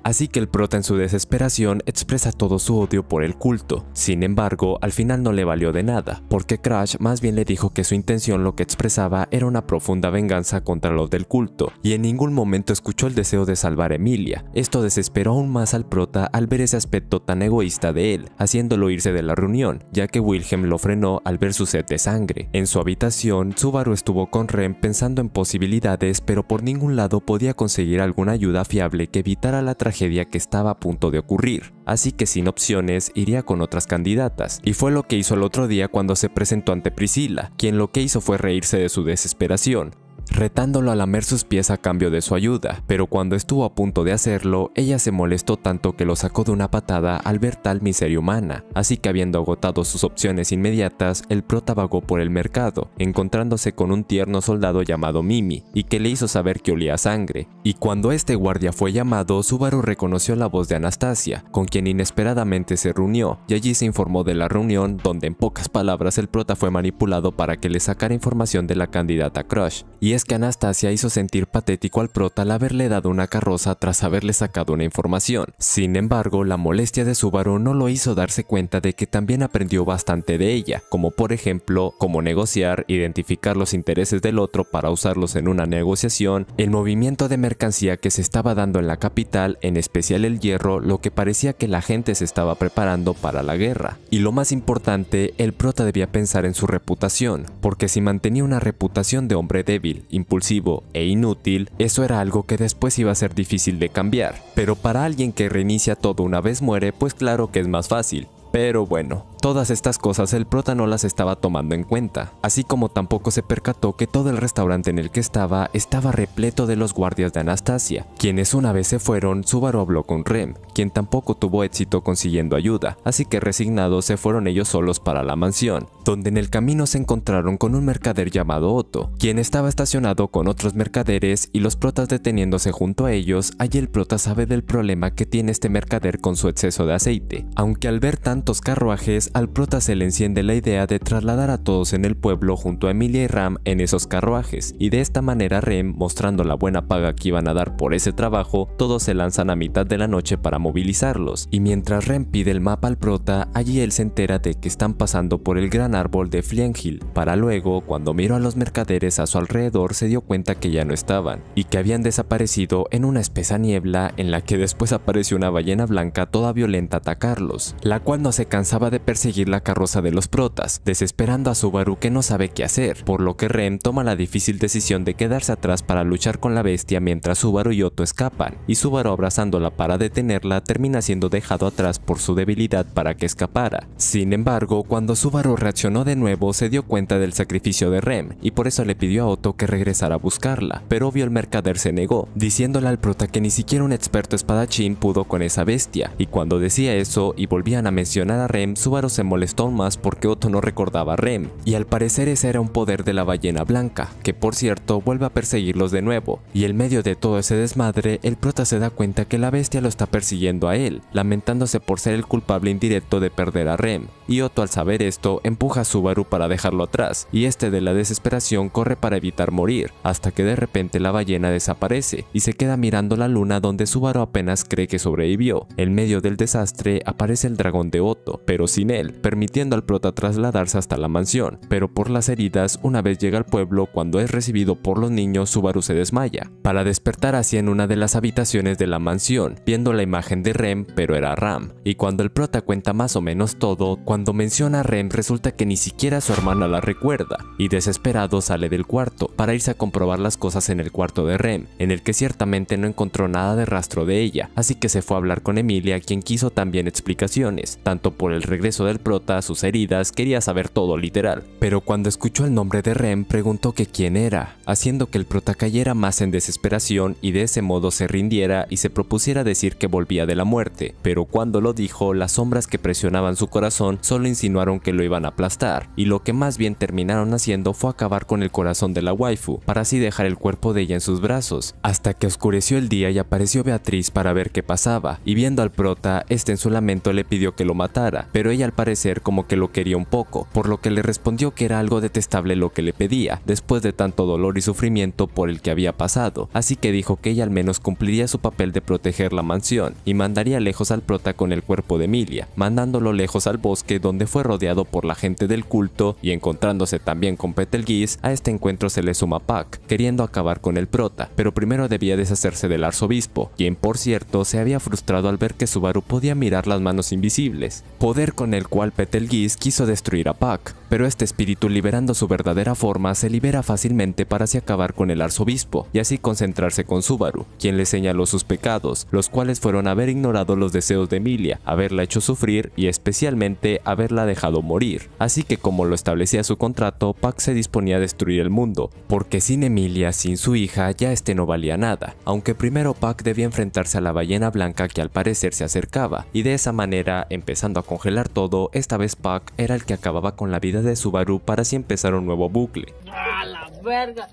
Así que el prota en su desesperación expresa todo su odio por el culto. Sin embargo, al final no le valió de nada, porque Crash más bien le dijo que su intención lo que expresaba era una profunda venganza contra los del culto, y en ningún momento escuchó el deseo de salvar a Emilia. Esto desesperó aún más al prota al ver ese aspecto tan egoísta de él, haciéndolo irse de la reunión, ya que Wilhelm lo frenó al ver su sed de sangre. En su habitación, Subaru estuvo con Rem pensando en posibilidades, pero por ningún lado podía conseguir alguna ayuda fiable que evitara la tragedia que estaba a punto de ocurrir, así que sin opciones iría con otras candidatas, y fue lo que hizo el otro día cuando se presentó ante Priscilla, quien lo que hizo fue reírse de su desesperación, retándolo a lamer sus pies a cambio de su ayuda, pero cuando estuvo a punto de hacerlo, ella se molestó tanto que lo sacó de una patada al ver tal miseria humana, así que habiendo agotado sus opciones inmediatas, el prota vagó por el mercado, encontrándose con un tierno soldado llamado Mimi, y que le hizo saber que olía a sangre, y cuando este guardia fue llamado, Subaru reconoció la voz de Anastasia, con quien inesperadamente se reunió, y allí se informó de la reunión, donde en pocas palabras el prota fue manipulado para que le sacara información de la candidata Crush, y es que Anastasia hizo sentir patético al prota al haberle dado una carroza tras haberle sacado una información. Sin embargo, la molestia de Subaru no lo hizo darse cuenta de que también aprendió bastante de ella, como por ejemplo, cómo negociar, identificar los intereses del otro para usarlos en una negociación, el movimiento de mercancía que se estaba dando en la capital, en especial el hierro, lo que parecía que la gente se estaba preparando para la guerra. Y lo más importante, el prota debía pensar en su reputación, porque si mantenía una reputación de hombre débil, impulsivo e inútil, eso era algo que después iba a ser difícil de cambiar. Pero para alguien que reinicia todo una vez muere, pues claro que es más fácil. Pero bueno, todas estas cosas el prota no las estaba tomando en cuenta, así como tampoco se percató que todo el restaurante en el que estaba repleto de los guardias de Anastasia, quienes una vez se fueron. Subaru habló con Rem, quien tampoco tuvo éxito consiguiendo ayuda, así que resignados se fueron ellos solos para la mansión, donde en el camino se encontraron con un mercader llamado Otto, quien estaba estacionado con otros mercaderes y los protas deteniéndose junto a ellos. Allí el prota sabe del problema que tiene este mercader con su exceso de aceite, aunque al ver tantos carruajes, al prota se le enciende la idea de trasladar a todos en el pueblo junto a Emilia y Ram en esos carruajes, y de esta manera Rem, mostrando la buena paga que iban a dar por ese trabajo, todos se lanzan a mitad de la noche para movilizarlos, y mientras Rem pide el mapa al prota, allí él se entera de que están pasando por el gran árbol de Flienhill, para luego, cuando miró a los mercaderes a su alrededor, se dio cuenta que ya no estaban, y que habían desaparecido en una espesa niebla en la que después apareció una ballena blanca toda violenta a atacarlos, la cual no se cansaba de perseguir perseguir la carroza de los protas, desesperando a Subaru que no sabe qué hacer, por lo que Rem toma la difícil decisión de quedarse atrás para luchar con la bestia mientras Subaru y Otto escapan, y Subaru abrazándola para detenerla termina siendo dejado atrás por su debilidad para que escapara. Sin embargo, cuando Subaru reaccionó de nuevo se dio cuenta del sacrificio de Rem y por eso le pidió a Otto que regresara a buscarla, pero obvio el mercader se negó, diciéndole al prota que ni siquiera un experto espadachín pudo con esa bestia, y cuando decía eso y volvían a mencionar a Rem, Subaru se molestó aún más porque Otto no recordaba a Rem, y al parecer ese era un poder de la ballena blanca, que por cierto vuelve a perseguirlos de nuevo, y en medio de todo ese desmadre, el prota se da cuenta que la bestia lo está persiguiendo a él, lamentándose por ser el culpable indirecto de perder a Rem, y Otto al saber esto empuja a Subaru para dejarlo atrás, y este de la desesperación corre para evitar morir, hasta que de repente la ballena desaparece, y se queda mirando la luna donde Subaru apenas cree que sobrevivió. En medio del desastre aparece el dragón de Otto, pero sin él, permitiendo al prota trasladarse hasta la mansión, pero por las heridas, una vez llega al pueblo, cuando es recibido por los niños, Subaru se desmaya, para despertar así en una de las habitaciones de la mansión, viendo la imagen de Rem, pero era Ram, y cuando el prota cuenta más o menos todo, cuando menciona a Rem resulta que ni siquiera su hermana la recuerda, y desesperado sale del cuarto, para irse a comprobar las cosas en el cuarto de Rem, en el que ciertamente no encontró nada de rastro de ella, así que se fue a hablar con Emilia, quien quiso también explicaciones, tanto por el regreso del prota, sus heridas, quería saber todo literal, pero cuando escuchó el nombre de Rem preguntó que quién era, haciendo que el prota cayera más en desesperación y de ese modo se rindiera y se propusiera decir que volvía de la muerte, pero cuando lo dijo, las sombras que presionaban su corazón solo insinuaron que lo iban a aplastar, y lo que más bien terminaron haciendo fue acabar con el corazón de la waifu, para así dejar el cuerpo de ella en sus brazos, hasta que oscureció el día y apareció Beatriz para ver qué pasaba, y viendo al prota, este en su lamento le pidió que lo matara, pero ella al parecer como que lo quería un poco, por lo que le respondió que era algo detestable lo que le pedía, después de tanto dolor y sufrimiento por el que había pasado, así que dijo que ella al menos cumpliría su papel de proteger la mansión, y mandaría lejos al prota con el cuerpo de Emilia, mandándolo lejos al bosque donde fue rodeado por la gente del culto, y encontrándose también con Betelgeuse, a este encuentro se le suma Puck, queriendo acabar con el prota, pero primero debía deshacerse del arzobispo, quien por cierto se había frustrado al ver que Subaru podía mirar las manos invisibles, poder con el cual Betelgeuse quiso destruir a Puck, pero este espíritu, liberando su verdadera forma, se libera fácilmente para así acabar con el arzobispo y así concentrarse con Subaru, quien le señaló sus pecados, los cuales fueron haber ignorado los deseos de Emilia, haberla hecho sufrir y especialmente haberla dejado morir. Así que como lo establecía su contrato, Puck se disponía a destruir el mundo, porque sin Emilia, sin su hija, ya este no valía nada, aunque primero Puck debía enfrentarse a la ballena blanca que al parecer se acercaba, y de esa manera, empezando a congelar todo, esta vez Puck era el que acababa con la vida de Subaru para así empezar un nuevo bucle. ¡Ah, la verga!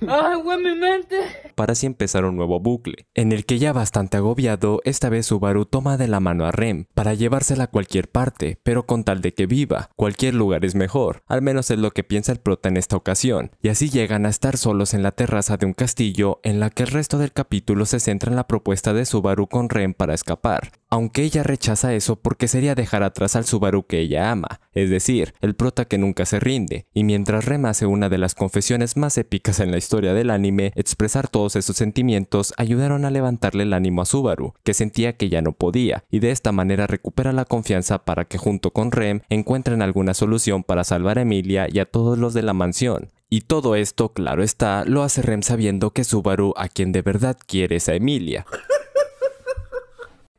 ¡Ay, güey, mi mente! Para así empezar un nuevo bucle, en el que ya bastante agobiado, esta vez Subaru toma de la mano a Rem, para llevársela a cualquier parte, pero con tal de que viva, cualquier lugar es mejor, al menos es lo que piensa el prota en esta ocasión, y así llegan a estar solos en la terraza de un castillo, en la que el resto del capítulo se centra en la propuesta de Subaru con Rem para escapar, aunque ella rechaza eso porque sería dejar atrás al Subaru que ella ama, es decir, el prota que nunca se rinde, y mientras Rem hace una de las confesiones más épicas en la historia del anime, expresar todos esos sentimientos ayudaron a levantarle el ánimo a Subaru, que sentía que ya no podía, y de esta manera recupera la confianza para que junto con Rem encuentren alguna solución para salvar a Emilia y a todos los de la mansión. Y todo esto, claro está, lo hace Rem sabiendo que Subaru a quien de verdad quiere es a Emilia.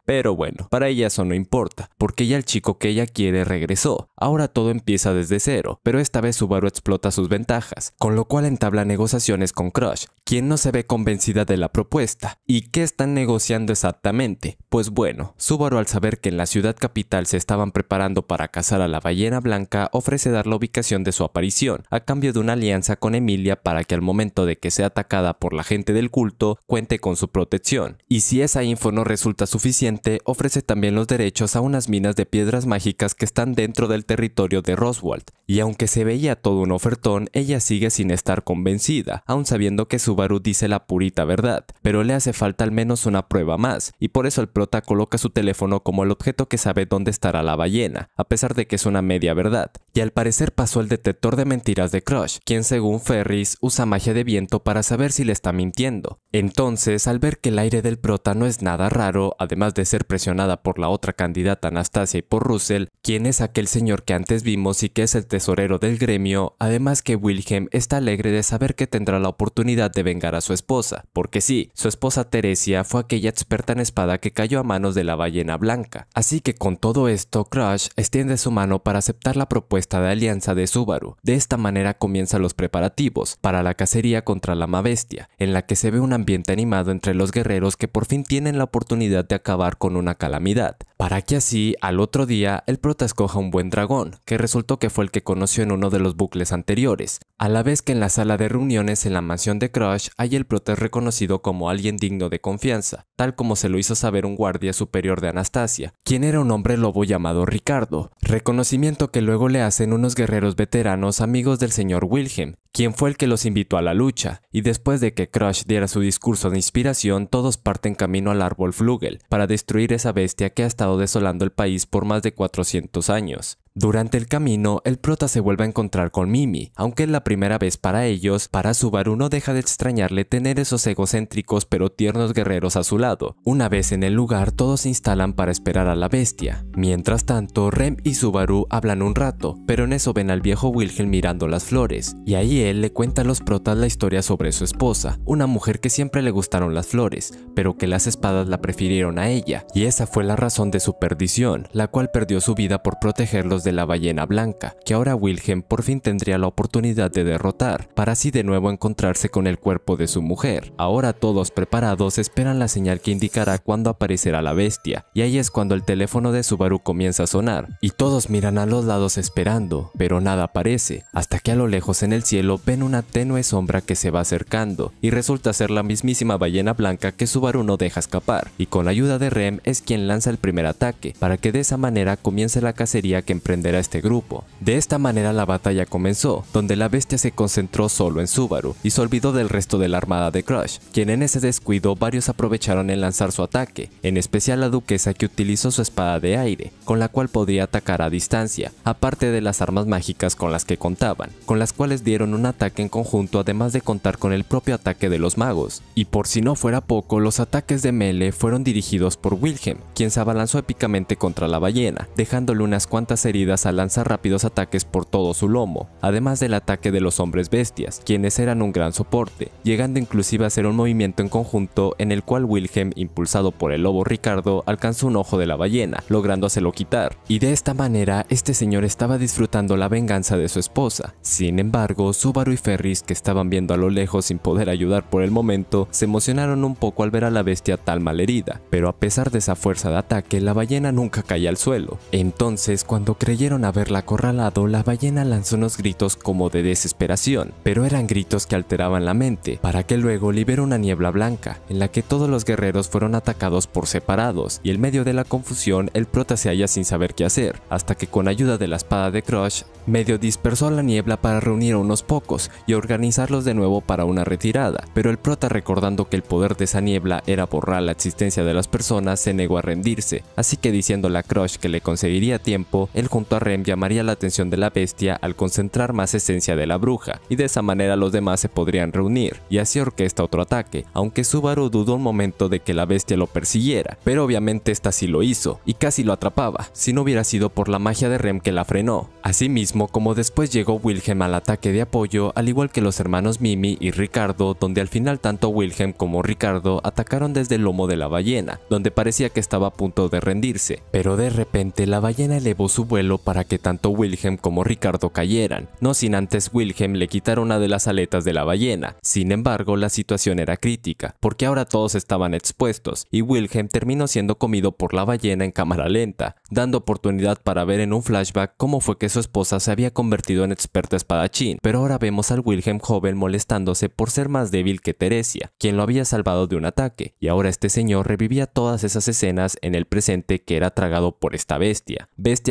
Pero bueno, para ella eso no importa, porque ya el chico que ella quiere regresó. Ahora todo empieza desde cero, pero esta vez Subaru explota sus ventajas, con lo cual entabla negociaciones con Crush, quien no se ve convencida de la propuesta. ¿Y qué están negociando exactamente? Pues bueno, Subaru al saber que en la ciudad capital se estaban preparando para cazar a la ballena blanca, ofrece dar la ubicación de su aparición, a cambio de una alianza con Emilia para que al momento de que sea atacada por la gente del culto, cuente con su protección. Y si esa info no resulta suficiente, ofrece también los derechos a unas minas de piedras mágicas que están dentro del territorio de Roswald, y aunque se veía todo un ofertón, ella sigue sin estar convencida, aun sabiendo que Subaru dice la purita verdad, pero le hace falta al menos una prueba más, y por eso el prota coloca su teléfono como el objeto que sabe dónde estará la ballena, a pesar de que es una media verdad, y al parecer pasó el detector de mentiras de Crush, quien según Ferris usa magia de viento para saber si le está mintiendo. Entonces, al ver que el aire del prota no es nada raro, además de ser presionada por la otra candidata Anastasia y por Russell, quien es aquel señor que antes vimos y que es el tesorero del gremio, además que Wilhelm está alegre de saber que tendrá la oportunidad de vengar a su esposa, porque sí, su esposa Teresia fue aquella experta en espada que cayó a manos de la ballena blanca. Así que con todo esto, Crush extiende su mano para aceptar la propuesta de alianza de Subaru. De esta manera comienzan los preparativos para la cacería contra la bestia, en la que se ve un ambiente animado entre los guerreros que por fin tienen la oportunidad de acabar con una calamidad, para que así al otro día el prota escoja un buen dragón, que resultó que fue el que conoció en uno de los bucles anteriores, a la vez que en la sala de reuniones en la mansión de Crush, ahí el prota es reconocido como alguien digno de confianza, tal como se lo hizo saber un guardia superior de Anastasia, quien era un hombre lobo llamado Ricardo, reconocimiento que luego le hacen unos guerreros veteranos amigos del señor Wilhelm, quien fue el que los invitó a la lucha, y después de que Crush diera su discurso de inspiración, todos parten camino al árbol Flugel, para destruir esa bestia que ha estado desolando el país por más de 400 años. Durante el camino, el prota se vuelve a encontrar con Mimi, aunque es la primera vez para ellos, para Subaru no deja de extrañarle tener esos egocéntricos pero tiernos guerreros a su lado. Una vez en el lugar, todos se instalan para esperar a la bestia. Mientras tanto, Rem y Subaru hablan un rato, pero en eso ven al viejo Wilhelm mirando las flores, y ahí él le cuenta a los protas la historia sobre su esposa, una mujer que siempre le gustaron las flores, pero que las espadas la prefirieron a ella, y esa fue la razón de su perdición, la cual perdió su vida por protegerlos de la ballena blanca, que ahora Wilhelm por fin tendría la oportunidad de derrotar, para así de nuevo encontrarse con el cuerpo de su mujer. Ahora todos preparados esperan la señal que indicará cuándo aparecerá la bestia, y ahí es cuando el teléfono de Subaru comienza a sonar, y todos miran a los lados esperando, pero nada aparece, hasta que a lo lejos en el cielo ven una tenue sombra que se va acercando, y resulta ser la mismísima ballena blanca que Subaru no deja escapar, y con la ayuda de Rem es quien lanza el primer ataque, para que de esa manera comience la cacería que emprenderá este grupo. De esta manera la batalla comenzó, donde la bestia se concentró solo en Subaru y se olvidó del resto de la armada de Crush, quien en ese descuido varios aprovecharon en lanzar su ataque, en especial la duquesa que utilizó su espada de aire, con la cual podría atacar a distancia, aparte de las armas mágicas con las que contaban, con las cuales dieron un ataque en conjunto además de contar con el propio ataque de los magos. Y por si no fuera poco, los ataques de melee fueron dirigidos por Wilhelm, quien se abalanzó épicamente contra la ballena, dejándole unas cuantas heridas al lanzar rápidos ataques por todo su lomo, además del ataque de los hombres bestias, quienes eran un gran soporte, llegando inclusive a hacer un movimiento en conjunto en el cual Wilhelm, impulsado por el lobo Ricardo, alcanzó un ojo de la ballena, lográndoselo quitar, y de esta manera este señor estaba disfrutando la venganza de su esposa. Sin embargo, Subaru y Ferris, que estaban viendo a lo lejos sin poder ayudar por el momento, se emocionaron un poco al ver a la bestia tan malherida, pero a pesar de esa fuerza de ataque, la ballena nunca caía al suelo. Entonces, cuando creyeron haberla acorralado, la ballena lanzó unos gritos como de desesperación, pero eran gritos que alteraban la mente, para que luego liberó una niebla blanca, en la que todos los guerreros fueron atacados por separados, y en medio de la confusión el prota se halla sin saber qué hacer, hasta que con ayuda de la espada de Crush, medio dispersó la niebla para reunir a unos pocos y organizarlos de nuevo para una retirada, pero el prota, recordando que el poder de esa niebla era borrar la existencia de las personas, se negó a rendirse, así que diciéndole a Crush que le conseguiría tiempo, él junto a Rem llamaría la atención de la bestia al concentrar más esencia de la bruja, y de esa manera los demás se podrían reunir, y así orquesta otro ataque, aunque Subaru dudó un momento de que la bestia lo persiguiera, pero obviamente esta sí lo hizo, y casi lo atrapaba, si no hubiera sido por la magia de Rem que la frenó. Asimismo, como después llegó Wilhelm al ataque de apoyo, al igual que los hermanos Mimi y Ricardo, donde al final tanto Wilhelm como Ricardo atacaron desde el lomo de la ballena, donde parecía que estaba a punto de rendirse, pero de repente la ballena elevó su vuelo para que tanto Wilhelm como Ricardo cayeran, no sin antes Wilhelm le quitar una de las aletas de la ballena. Sin embargo, la situación era crítica, porque ahora todos estaban expuestos, y Wilhelm terminó siendo comido por la ballena en cámara lenta, dando oportunidad para ver en un flashback cómo fue que su esposa se había convertido en experta espadachín, pero ahora vemos al Wilhelm joven molestándose por ser más débil que Teresia, quien lo había salvado de un ataque, y ahora este señor revivía todas esas escenas en el presente que era tragado por esta bestia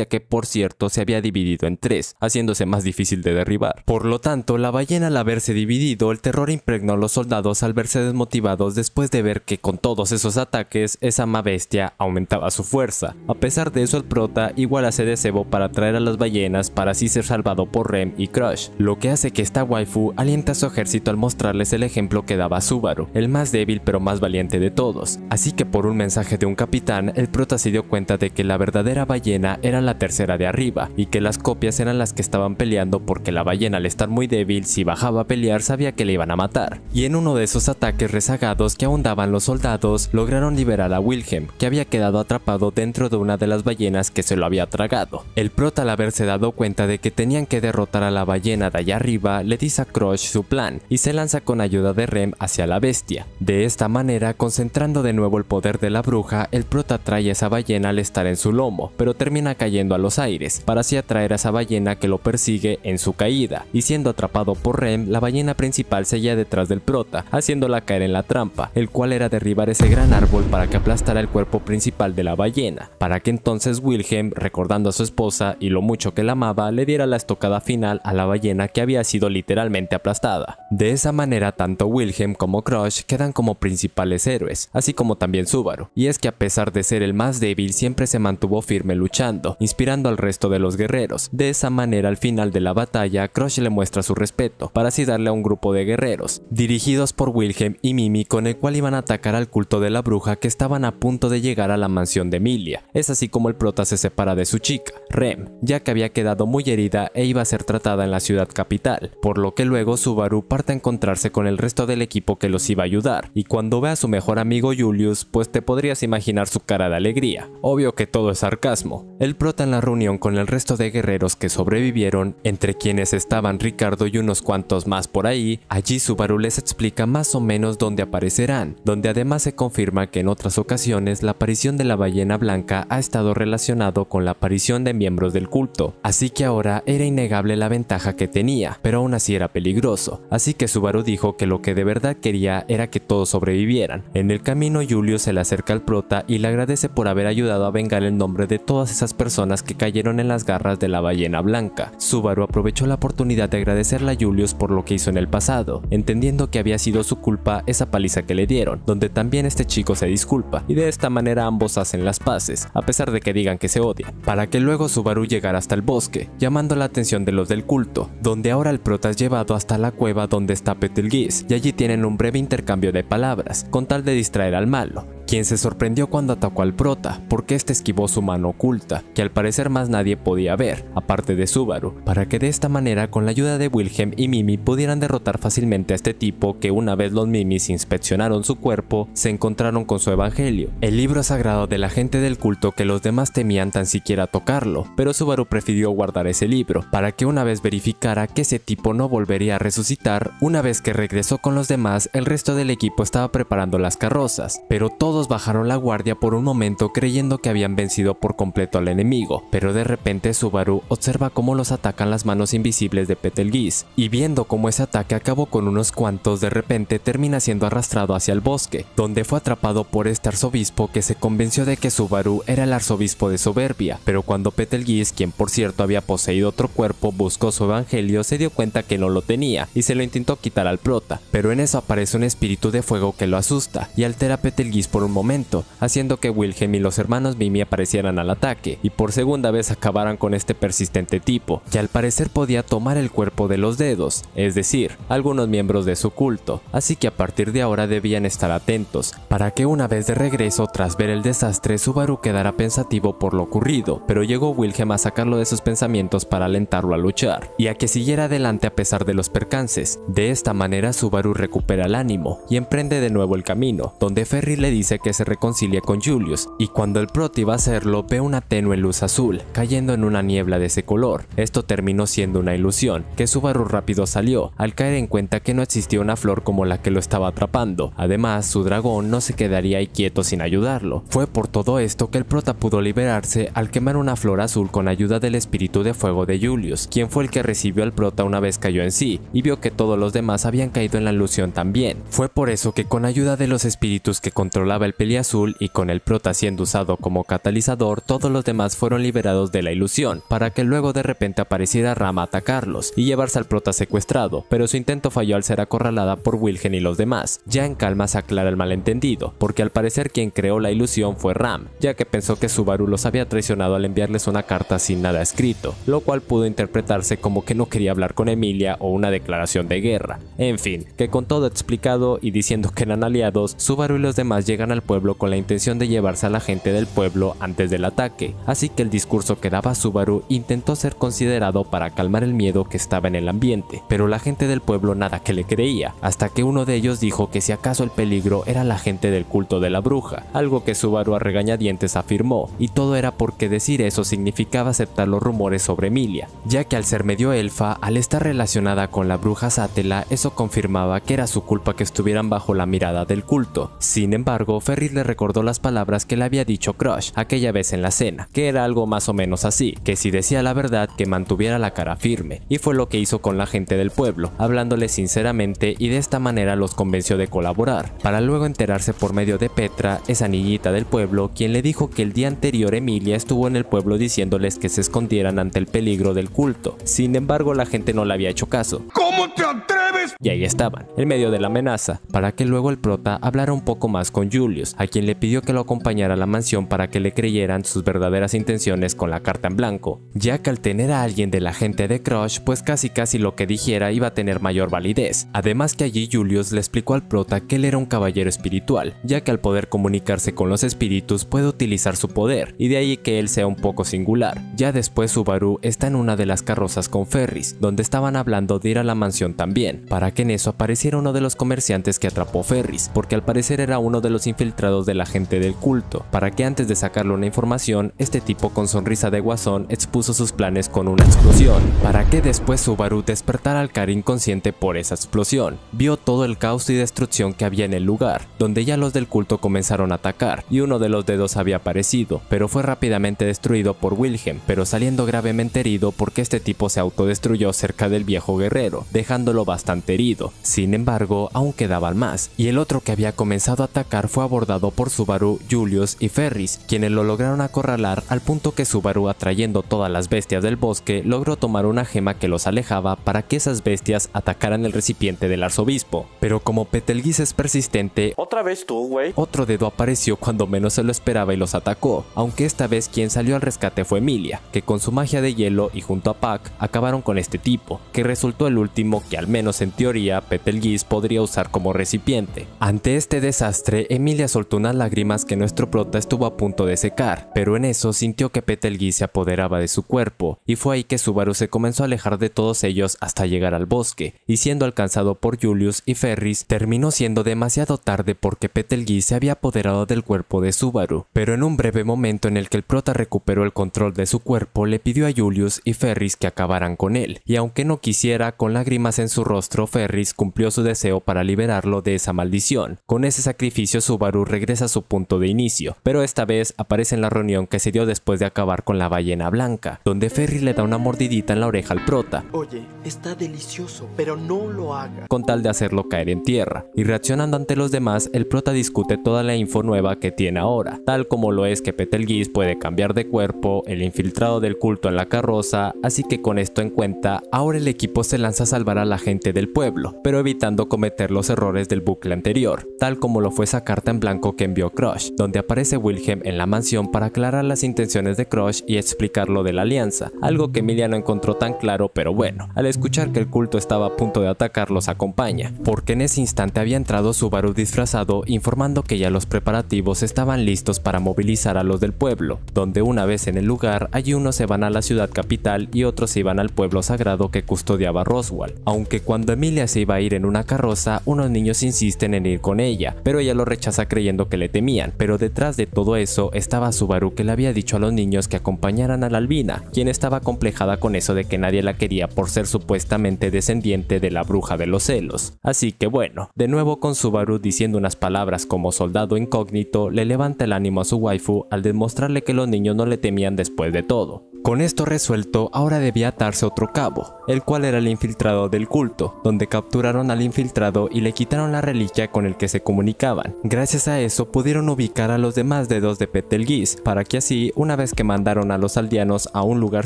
que por cierto se había dividido en 3, haciéndose más difícil de derribar. Por lo tanto, la ballena al haberse dividido, el terror impregnó a los soldados al verse desmotivados después de ver que con todos esos ataques, esa bestia aumentaba su fuerza. A pesar de eso, el prota igual hace de cebo para atraer a las ballenas para así ser salvado por Rem y Crush, lo que hace que esta waifu aliente a su ejército al mostrarles el ejemplo que daba Subaru, el más débil pero más valiente de todos. Así que por un mensaje de un capitán, el prota se dio cuenta de que la verdadera ballena era la tercera de arriba y que las copias eran las que estaban peleando porque la ballena, al estar muy débil, si bajaba a pelear sabía que le iban a matar. Y en uno de esos ataques rezagados que aún daban los soldados, lograron liberar a Wilhelm, que había quedado atrapado dentro de una de las ballenas que se lo había tragado. El prota, al haberse dado cuenta de que tenían que derrotar a la ballena de allá arriba, le dice a Crush su plan y se lanza con ayuda de Rem hacia la bestia. De esta manera, concentrando de nuevo el poder de la bruja, el prota atrae a esa ballena al estar en su lomo, pero termina cayendo a los aires, para así atraer a esa ballena que lo persigue en su caída, y siendo atrapado por Rem, la ballena principal seguía detrás del prota, haciéndola caer en la trampa, el cual era derribar ese gran árbol para que aplastara el cuerpo principal de la ballena, para que entonces Wilhelm, recordando a su esposa y lo mucho que la amaba, le diera la estocada final a la ballena que había sido literalmente aplastada. De esa manera, tanto Wilhelm como Crush quedan como principales héroes, así como también Subaru, y es que a pesar de ser el más débil siempre se mantuvo firme luchando, inspirando al resto de los guerreros. De esa manera, al final de la batalla, Crush le muestra su respeto, para así darle a un grupo de guerreros, dirigidos por Wilhelm y Mimi, con el cual iban a atacar al culto de la bruja que estaban a punto de llegar a la mansión de Emilia. Es así como el prota se separa de su chica, Rem, ya que había quedado muy herida e iba a ser tratada en la ciudad capital, por lo que luego Subaru parte a encontrarse con el resto del equipo que los iba a ayudar, y cuando ve a su mejor amigo Julius, pues te podrías imaginar su cara de alegría. Obvio que todo es sarcasmo. El prota, en la reunión con el resto de guerreros que sobrevivieron, entre quienes estaban Ricardo y unos cuantos más por ahí, allí Subaru les explica más o menos dónde aparecerán, donde además se confirma que en otras ocasiones la aparición de la ballena blanca ha estado relacionado con la aparición de miembros del culto, así que ahora era innegable la ventaja que tenía, pero aún así era peligroso, así que Subaru dijo que lo que de verdad quería era que todos sobrevivieran. En el camino, Julius se le acerca al prota y le agradece por haber ayudado a vengar el nombre de todas esas personas que cayeron en las garras de la ballena blanca. Subaru aprovechó la oportunidad de agradecerle a Julius por lo que hizo en el pasado, entendiendo que había sido su culpa esa paliza que le dieron, donde también este chico se disculpa, y de esta manera ambos hacen las paces, a pesar de que digan que se odian, para que luego Subaru llegara hasta el bosque, llamando la atención de los del culto, donde ahora el prota es llevado hasta la cueva donde está Betelgeuse, y allí tienen un breve intercambio de palabras, con tal de distraer al malo, quien se sorprendió cuando atacó al prota, porque este esquivó su mano oculta, que al parecer más nadie podía ver, aparte de Subaru, para que de esta manera, con la ayuda de Wilhelm y Mimi, pudieran derrotar fácilmente a este tipo que, una vez los Mimis inspeccionaron su cuerpo, se encontraron con su evangelio, el libro sagrado de la gente del culto que los demás temían tan siquiera tocarlo, pero Subaru prefirió guardar ese libro, para que una vez verificara que ese tipo no volvería a resucitar. Una vez que regresó con los demás, el resto del equipo estaba preparando las carrozas, pero todos bajaron la guardia por un momento creyendo que habían vencido por completo al enemigo, pero de repente Subaru observa cómo los atacan las manos invisibles de Betelgeuse, y viendo cómo ese ataque acabó con unos cuantos, de repente termina siendo arrastrado hacia el bosque, donde fue atrapado por este arzobispo que se convenció de que Subaru era el arzobispo de Soberbia, pero cuando Betelgeuse, quien por cierto había poseído otro cuerpo, buscó su evangelio, se dio cuenta que no lo tenía y se lo intentó quitar al prota, pero en eso aparece un espíritu de fuego que lo asusta y altera a Betelgeuse por un momento, haciendo que Wilhelm y los hermanos Mimi aparecieran al ataque y por segunda vez acabaran con este persistente tipo, que al parecer podía tomar el cuerpo de los dedos, es decir, algunos miembros de su culto, así que a partir de ahora debían estar atentos, para que una vez de regreso tras ver el desastre, Subaru quedara pensativo por lo ocurrido, pero llegó Wilhelm a sacarlo de sus pensamientos para alentarlo a luchar, y a que siguiera adelante a pesar de los percances. De esta manera Subaru recupera el ánimo, y emprende de nuevo el camino, donde Ferry le dice que se reconcilie con Julius, y cuando el prota iba a hacerlo, ve una tenue luz azul, cayendo en una niebla de ese color. Esto terminó siendo una ilusión, que Subaru rápido salió, al caer en cuenta que no existía una flor como la que lo estaba atrapando. Además, su dragón no se quedaría ahí quieto sin ayudarlo. Fue por todo esto que el prota pudo liberarse al quemar una flor azul con ayuda del espíritu de fuego de Julius, quien fue el que recibió al prota una vez cayó en sí, y vio que todos los demás habían caído en la ilusión también. Fue por eso que con ayuda de los espíritus que controlaba el peliazul y con el prota siendo usado como catalizador, todos los demás fueron liberados de la ilusión, para que luego de repente apareciera Ram a atacarlos y llevarse al prota secuestrado, pero su intento falló al ser acorralada por Wilhelm y los demás. Ya en calma se aclara el malentendido, porque al parecer quien creó la ilusión fue Ram, ya que pensó que Subaru los había traicionado al enviarles una carta sin nada escrito, lo cual pudo interpretarse como que no quería hablar con Emilia o una declaración de guerra. En fin, que con todo explicado y diciendo que eran aliados, Subaru y los demás llegan al pueblo con la intención de llevarse a la gente del pueblo antes del ataque, así que el discurso que daba Subaru intentó ser considerado para calmar el miedo que estaba en el ambiente, pero la gente del pueblo nada que le creía, hasta que uno de ellos dijo que si acaso el peligro era la gente del culto de la bruja, algo que Subaru a regañadientes afirmó, y todo era porque decir eso significaba aceptar los rumores sobre Emilia, ya que al ser medio elfa, al estar relacionada con la bruja Sátela, eso confirmaba que era su culpa que estuvieran bajo la mirada del culto. Sin embargo, Ferris le recordó las palabras que le había dicho Crush aquella vez en la cena, que era algo más o menos así, que si decía la verdad que mantuviera la cara firme, y fue lo que hizo con la gente del pueblo, hablándole sinceramente, y de esta manera los convenció de colaborar, para luego enterarse por medio de Petra, esa niñita del pueblo, quien le dijo que el día anterior Emilia estuvo en el pueblo diciéndoles que se escondieran ante el peligro del culto. Sin embargo, la gente no le había hecho caso. ¿Cómo te atreves? Y ahí estaban, en medio de la amenaza, para que luego el prota hablara un poco más con Julius, a quien le pidió que lo acompañara a la mansión para que le creyeran sus verdaderas intenciones con la carta en blanco, ya que al tener a alguien de la gente de Crush, pues casi lo que dijera iba a tener mayor validez. Además que allí Julius le explicó al prota que él era un caballero espiritual, ya que al poder comunicarse con los espíritus puede utilizar su poder, y de ahí que él sea un poco singular. Ya después Subaru está en una de las carrozas con Ferris, donde estaban hablando de ir a la mansión también, para que en eso apareciera uno de los comerciantes que atrapó Ferris, porque al parecer era uno de los infiltrados de la gente del culto, para que antes de sacarle una información, este tipo con sonrisa de guasón expuso sus planes con una explosión, para que después Subaru despertara al Kar inconsciente por esa explosión. Vio todo el caos y destrucción que había en el lugar, donde ya los del culto comenzaron a atacar, y uno de los dedos había aparecido, pero fue rápidamente destruido por Wilhelm, pero saliendo gravemente herido porque este tipo se autodestruyó cerca del viejo guerrero, dejándolo bastante herido. Sin embargo, aún quedaban más, y el otro que había comenzado a atacar fue abordado por Subaru, Julius y Ferris, quienes lo lograron acorralar al punto que Subaru, atrayendo todas las bestias del bosque, logró tomar una gema que los alejaba para que esas bestias atacaran el recipiente del arzobispo. Pero como Betelgeuse es persistente, ¿Otra vez tú, güey? otro dedo apareció cuando menos se lo esperaba y los atacó, aunque esta vez quien salió al rescate fue Emilia, que con su magia de hielo y junto a Pac acabaron con este tipo, que resultó el último que al menos en teoría Betelgeuse podría usar como recipiente. Ante este desastre, Emilia soltó unas lágrimas que nuestro prota estuvo a punto de secar, pero en eso sintió que Betelgeuse se apoderaba de su cuerpo, y fue ahí que Subaru se comenzó a alejar de todos ellos hasta llegar al bosque, y siendo alcanzado por Julius y Ferris, terminó siendo demasiado tarde porque Betelgeuse se había apoderado del cuerpo de Subaru. Pero en un breve momento en el que el prota recuperó el control de su cuerpo, le pidió a Julius y Ferris que acabaran con él, y aunque no quisiera, con lágrimas en su rostro, Ferris cumplió su deseo para liberarlo de esa maldición. Con ese sacrificio Subaru regresa a su punto de inicio, pero esta vez aparece en la reunión que se dio después de acabar con la ballena blanca, donde Ferris le da una mordidita en la oreja al prota, Oye, está delicioso, pero no lo hagas. con tal de hacerlo caer en tierra, y reaccionando ante los demás, el prota discute toda la info nueva que tiene ahora, tal como lo es que Betelgeuse puede cambiar de cuerpo, el infiltrado del culto en la carroza, así que con esto en cuenta, ahora el equipo se lanza a salvar a la gente del pueblo, pero evitando cometer los errores del bucle anterior, tal como lo fue esa carta en blanco que envió Crush, donde aparece Wilhelm en la mansión para aclarar las intenciones de Crush y explicar lo de la alianza, algo que Emilia no encontró tan claro, pero bueno, al escuchar que el culto estaba a punto de atacar los acompaña, porque en ese instante había entrado Subaru disfrazado informando que ya los preparativos estaban listos para movilizar a los del pueblo, donde una vez en el lugar, allí unos se van a la ciudad capital y otros se iban al pueblo sagrado que custodiaba Roswell, aunque cuando Emilia se iba a ir en una carroza, unos niños insisten en ir con ella, pero ella lo rechaza creyendo que le temían, pero detrás de todo eso estaba Subaru, que le había dicho a los niños que acompañaran a la albina, quien estaba complejada con eso de que nadie la quería por ser supuestamente descendiente de la bruja de los celos. Así que bueno, de nuevo con Subaru diciendo unas palabras como soldado incógnito, le levanta el ánimo a su waifu al demostrarle que los niños no le temían después de todo. Con esto resuelto, ahora debía atarse otro cabo, el cual era el infiltrado del culto, donde capturaron al infiltrado y le quitaron la reliquia con el que se comunicaban. Gracias a eso pudieron ubicar a los demás dedos de Betelgeuse, para que así, una vez que mandaron a los aldeanos a un lugar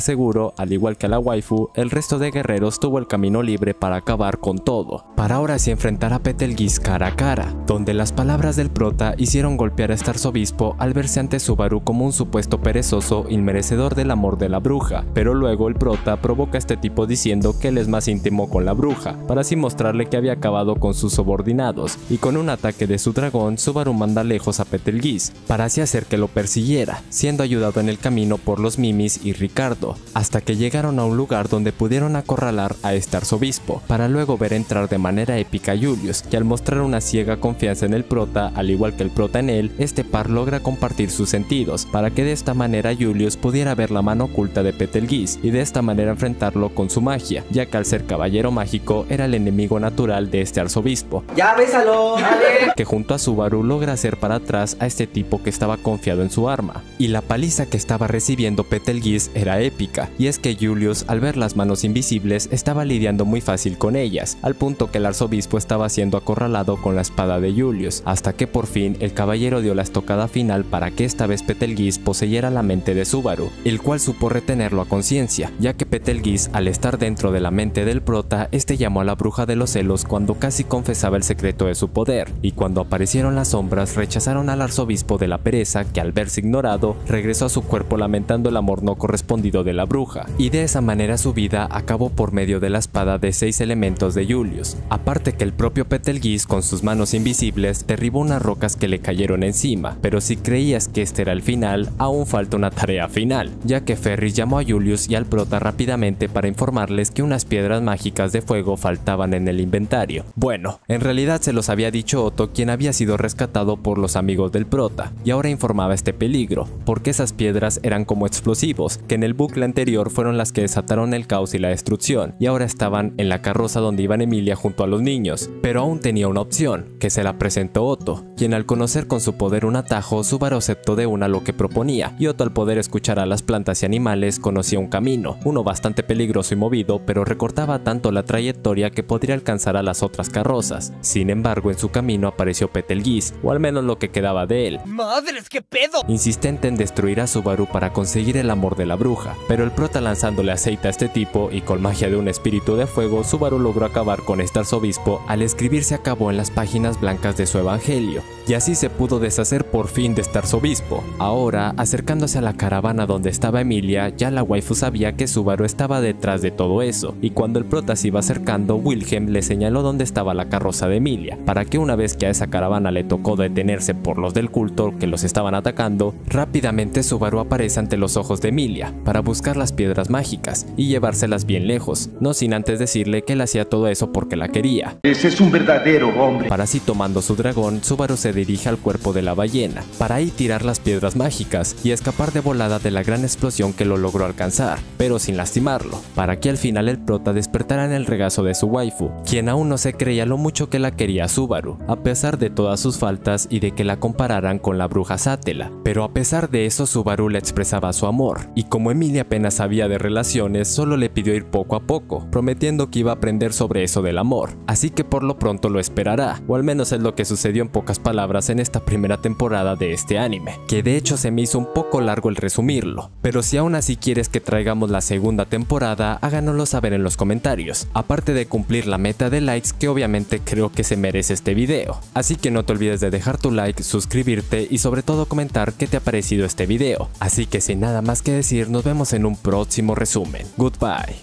seguro, al igual que a la waifu, el resto de guerreros tuvo el camino libre para acabar con todo. Para ahora sí enfrentar a Betelgeuse cara a cara, donde las palabras del prota hicieron golpear a este arzobispo al verse ante Subaru como un supuesto perezoso inmerecedor del amor de la bruja, pero luego el prota provoca a este tipo diciendo que él es más íntimo con la bruja, para así mostrarle que había acabado con sus subordinados, y con un ataque de su dragón, Subaru manda lejos a Betelgeuse, para así hacer que lo persiguiera, siendo ayudado en el camino por los Mimis y Ricardo, hasta que llegaron a un lugar donde pudieron acorralar a este arzobispo, para luego ver entrar de manera épica a Julius, que al mostrar una ciega confianza en el prota, al igual que el prota en él, este par logra compartir sus sentidos, para que de esta manera Julius pudiera ver la mano oculta de Betelgeuse y de esta manera enfrentarlo con su magia, ya que al ser caballero mágico era el enemigo natural de este arzobispo. ¡Ya bésalo! ¡Dale! Que junto a Subaru logra hacer para atrás a este tipo que estaba confiado en su arma. Y la paliza que estaba recibiendo Betelgeuse era épica, y es que Julius, al ver las manos invisibles, estaba lidiando muy fácil con ellas, al punto que el arzobispo estaba siendo acorralado con la espada de Julius, hasta que por fin el caballero dio la estocada final para que esta vez Betelgeuse poseyera la mente de Subaru, el cual supo retenerlo a conciencia, ya que Betelgeuse, al estar dentro de la mente del prota, este llamó a la bruja de los celos cuando casi confesaba el secreto de su poder, y cuando aparecieron las sombras rechazaron al arzobispo de la pereza, que al verse ignorado, regresó a su cuerpo lamentando el amor no correspondido de la bruja, y de esa manera su vida acabó por medio de la espada de 6 elementos de Julius. Aparte que el propio Betelgeuse con sus manos invisibles derribó unas rocas que le cayeron encima, pero si creías que este era el final, aún falta una tarea final, ya que Ferris llamó a Julius y al prota rápidamente para informarles que unas piedras mágicas de fuego faltaban en el inventario. Bueno, en realidad se los había dicho Otto, quien había sido rescatado por los amigos del prota, y ahora informaba este peligro, porque esas piedras eran como explosivos, que en el bucle anterior fueron las que desataron el caos y la destrucción, y ahora estaban en la carroza donde iban Emilia junto a los niños, pero aún tenía una opción, que se la presentó Otto, quien al conocer con su poder un atajo, Subaru aceptó de una lo que proponía, y Otto al poder escuchar a las plantas y animales conocía un camino, uno bastante peligroso y movido, pero recortaba tanto la trayectoria que podría alcanzar a las otras carrozas. Sin embargo, en su camino apareció Betelgeuse, o al menos lo que quedaba de él. ¡Madres, qué pedo! Insistente en destruir a Subaru para conseguir el amor de la bruja, pero el prota lanzándole aceite a este tipo y con magia de un espíritu de fuego, Subaru logró acabar con este arzobispo al escribirse acabó en las páginas blancas de su evangelio, y así se pudo deshacer por fin de este arzobispo. Ahora, acercándose a la caravana donde estaba Emilia, ya la waifu sabía que Subaru estaba detrás de todo eso, y cuando el prota se iba acercando, Wilhelm le señaló dónde estaba la carroza de Emilia, para que una vez que a esa caravana le tocó detenerse por los del culto que los estaban atacando, rápidamente Subaru aparece ante los ojos de Emilia, para buscar las piedras mágicas y llevárselas bien lejos, no sin antes decirle que él hacía todo eso porque la quería. Ese es un verdadero hombre. Para así tomando su dragón, Subaru se dirige al cuerpo de la ballena, para ahí tirar las piedras mágicas y escapar de volada de la gran explosión que lo logró alcanzar, pero sin lastimarlo, para que al final el prota despertara en el regazo de su waifu, quien aún no se creía lo mucho que la quería a Subaru, a pesar de todas sus faltas y de que la compararan con la bruja Sátela. Pero a pesar de eso, Subaru le expresaba su amor, y como Emilia apenas sabía de relaciones, solo le pidió ir poco a poco, prometiendo que iba a aprender sobre eso del amor, así que por lo pronto lo esperará, o al menos es lo que sucedió en pocas palabras en esta primera temporada de este anime, que de hecho se me hizo un poco largo el resumirlo, pero si aún así quieres que traigamos la segunda temporada, háganoslo saber en los comentarios, aparte de cumplir la meta de likes que obviamente creo que se merece este video, así que no te olvides de dejar tu like, suscribirte y sobre todo comentar qué te ha parecido este video, así que sin nada más que decir, nos vemos en un próximo resumen. Goodbye.